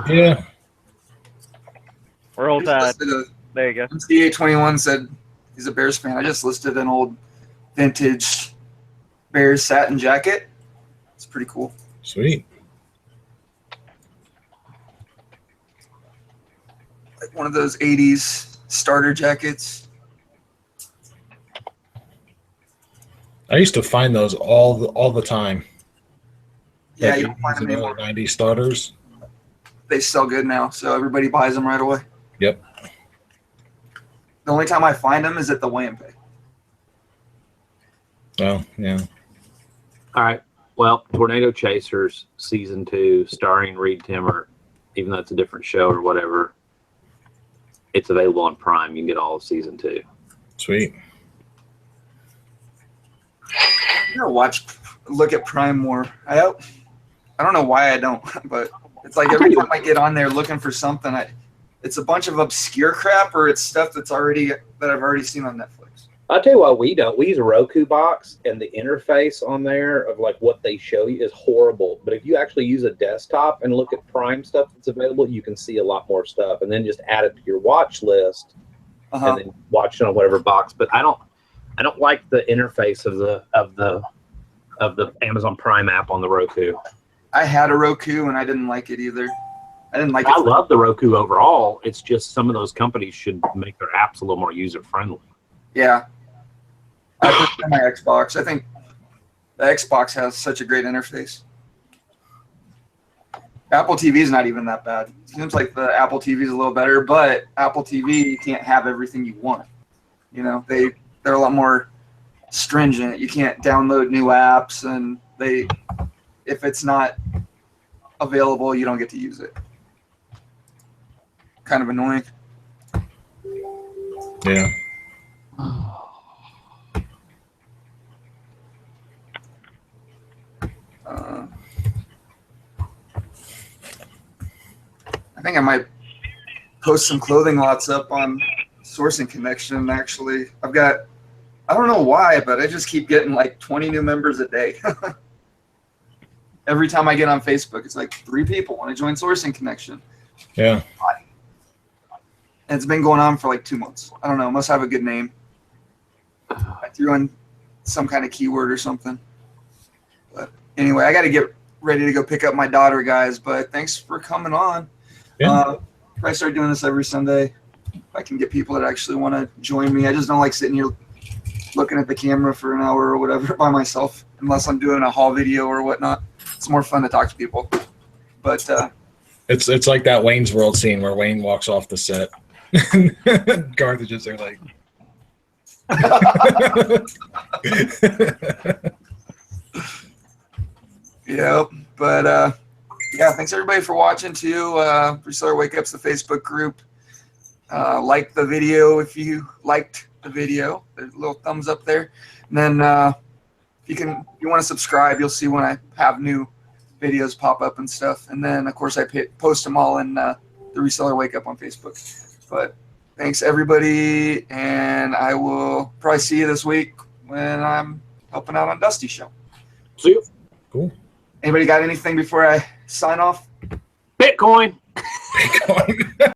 Yeah. We're all tied. There you go. CA21 said he's a Bears fan. I just listed an old vintage Bears satin jacket. It's pretty cool. Sweet. Like one of those 80s starter jackets. I used to find those all the time. Yeah, Like you don't find them 80s and anymore. early 90s starters. They sell good now, so everybody buys them right away. Yep. The only time I find them is at the weigh and pay. Oh, yeah. All right. Well, Tornado Chasers Season 2 starring Reed Timmer, even though it's a different show or whatever, it's available on Prime. You can get all of Season 2. Sweet. I'm gonna look at Prime more. I don't know why I don't, but it's like every time I get on there looking for something, it's a bunch of obscure crap or it's stuff that I've already seen on Netflix. I'll tell you why we don't. We use a Roku box, and the interface on there of like what they show you is horrible. But if you actually use a desktop and look at Prime stuff that's available, you can see a lot more stuff, and then just add it to your watch list, and then watch it on whatever box. But I don't like the interface of the Amazon Prime app on the Roku. I had a Roku and I didn't like it either. I didn't like it. I love the Roku overall. It's just some of those companies should make their apps a little more user friendly. Yeah. I prefer my Xbox. I think the Xbox has such a great interface. Apple TV is not even that bad. It seems like the Apple TV is a little better, but Apple TV, you can't have everything you want. You know, they're a lot more stringent. You can't download new apps, and if it's not available, you don't get to use it. Kind of annoying. Yeah. I think I might post some clothing lots up on Sourcing Connection. Actually, I don't know why, but I just keep getting like 20 new members a day. Every time I get on Facebook, it's like 3 people want to join Sourcing Connection. Yeah. And it's been going on for like 2 months. I don't know. It must have a good name. I threw in some kind of keyword or something. But anyway, I got to get ready to go pick up my daughter, guys. But thanks for coming on. Yeah. If I start doing this every Sunday, I can get people that actually want to join me. I just don't like sitting here looking at the camera for an hour or whatever by myself, unless I'm doing a haul video or whatnot. It's more fun to talk to people. But It's like that Wayne's World scene where Wayne walks off the set. Garth is just there like. Yep. But yeah, thanks everybody for watching too. Reseller Wake Up's the Facebook group. Like the video if you liked the video. There's a little thumbs up there. And then if you want to subscribe, you'll see when I have new videos pop up and stuff. And then of course I post them all in the Reseller Wake Up on Facebook. But thanks everybody, and I will probably see you this week when I'm helping out on Dusty's show. See you. Cool. Anybody got anything before I sign off? Bitcoin. Bitcoin.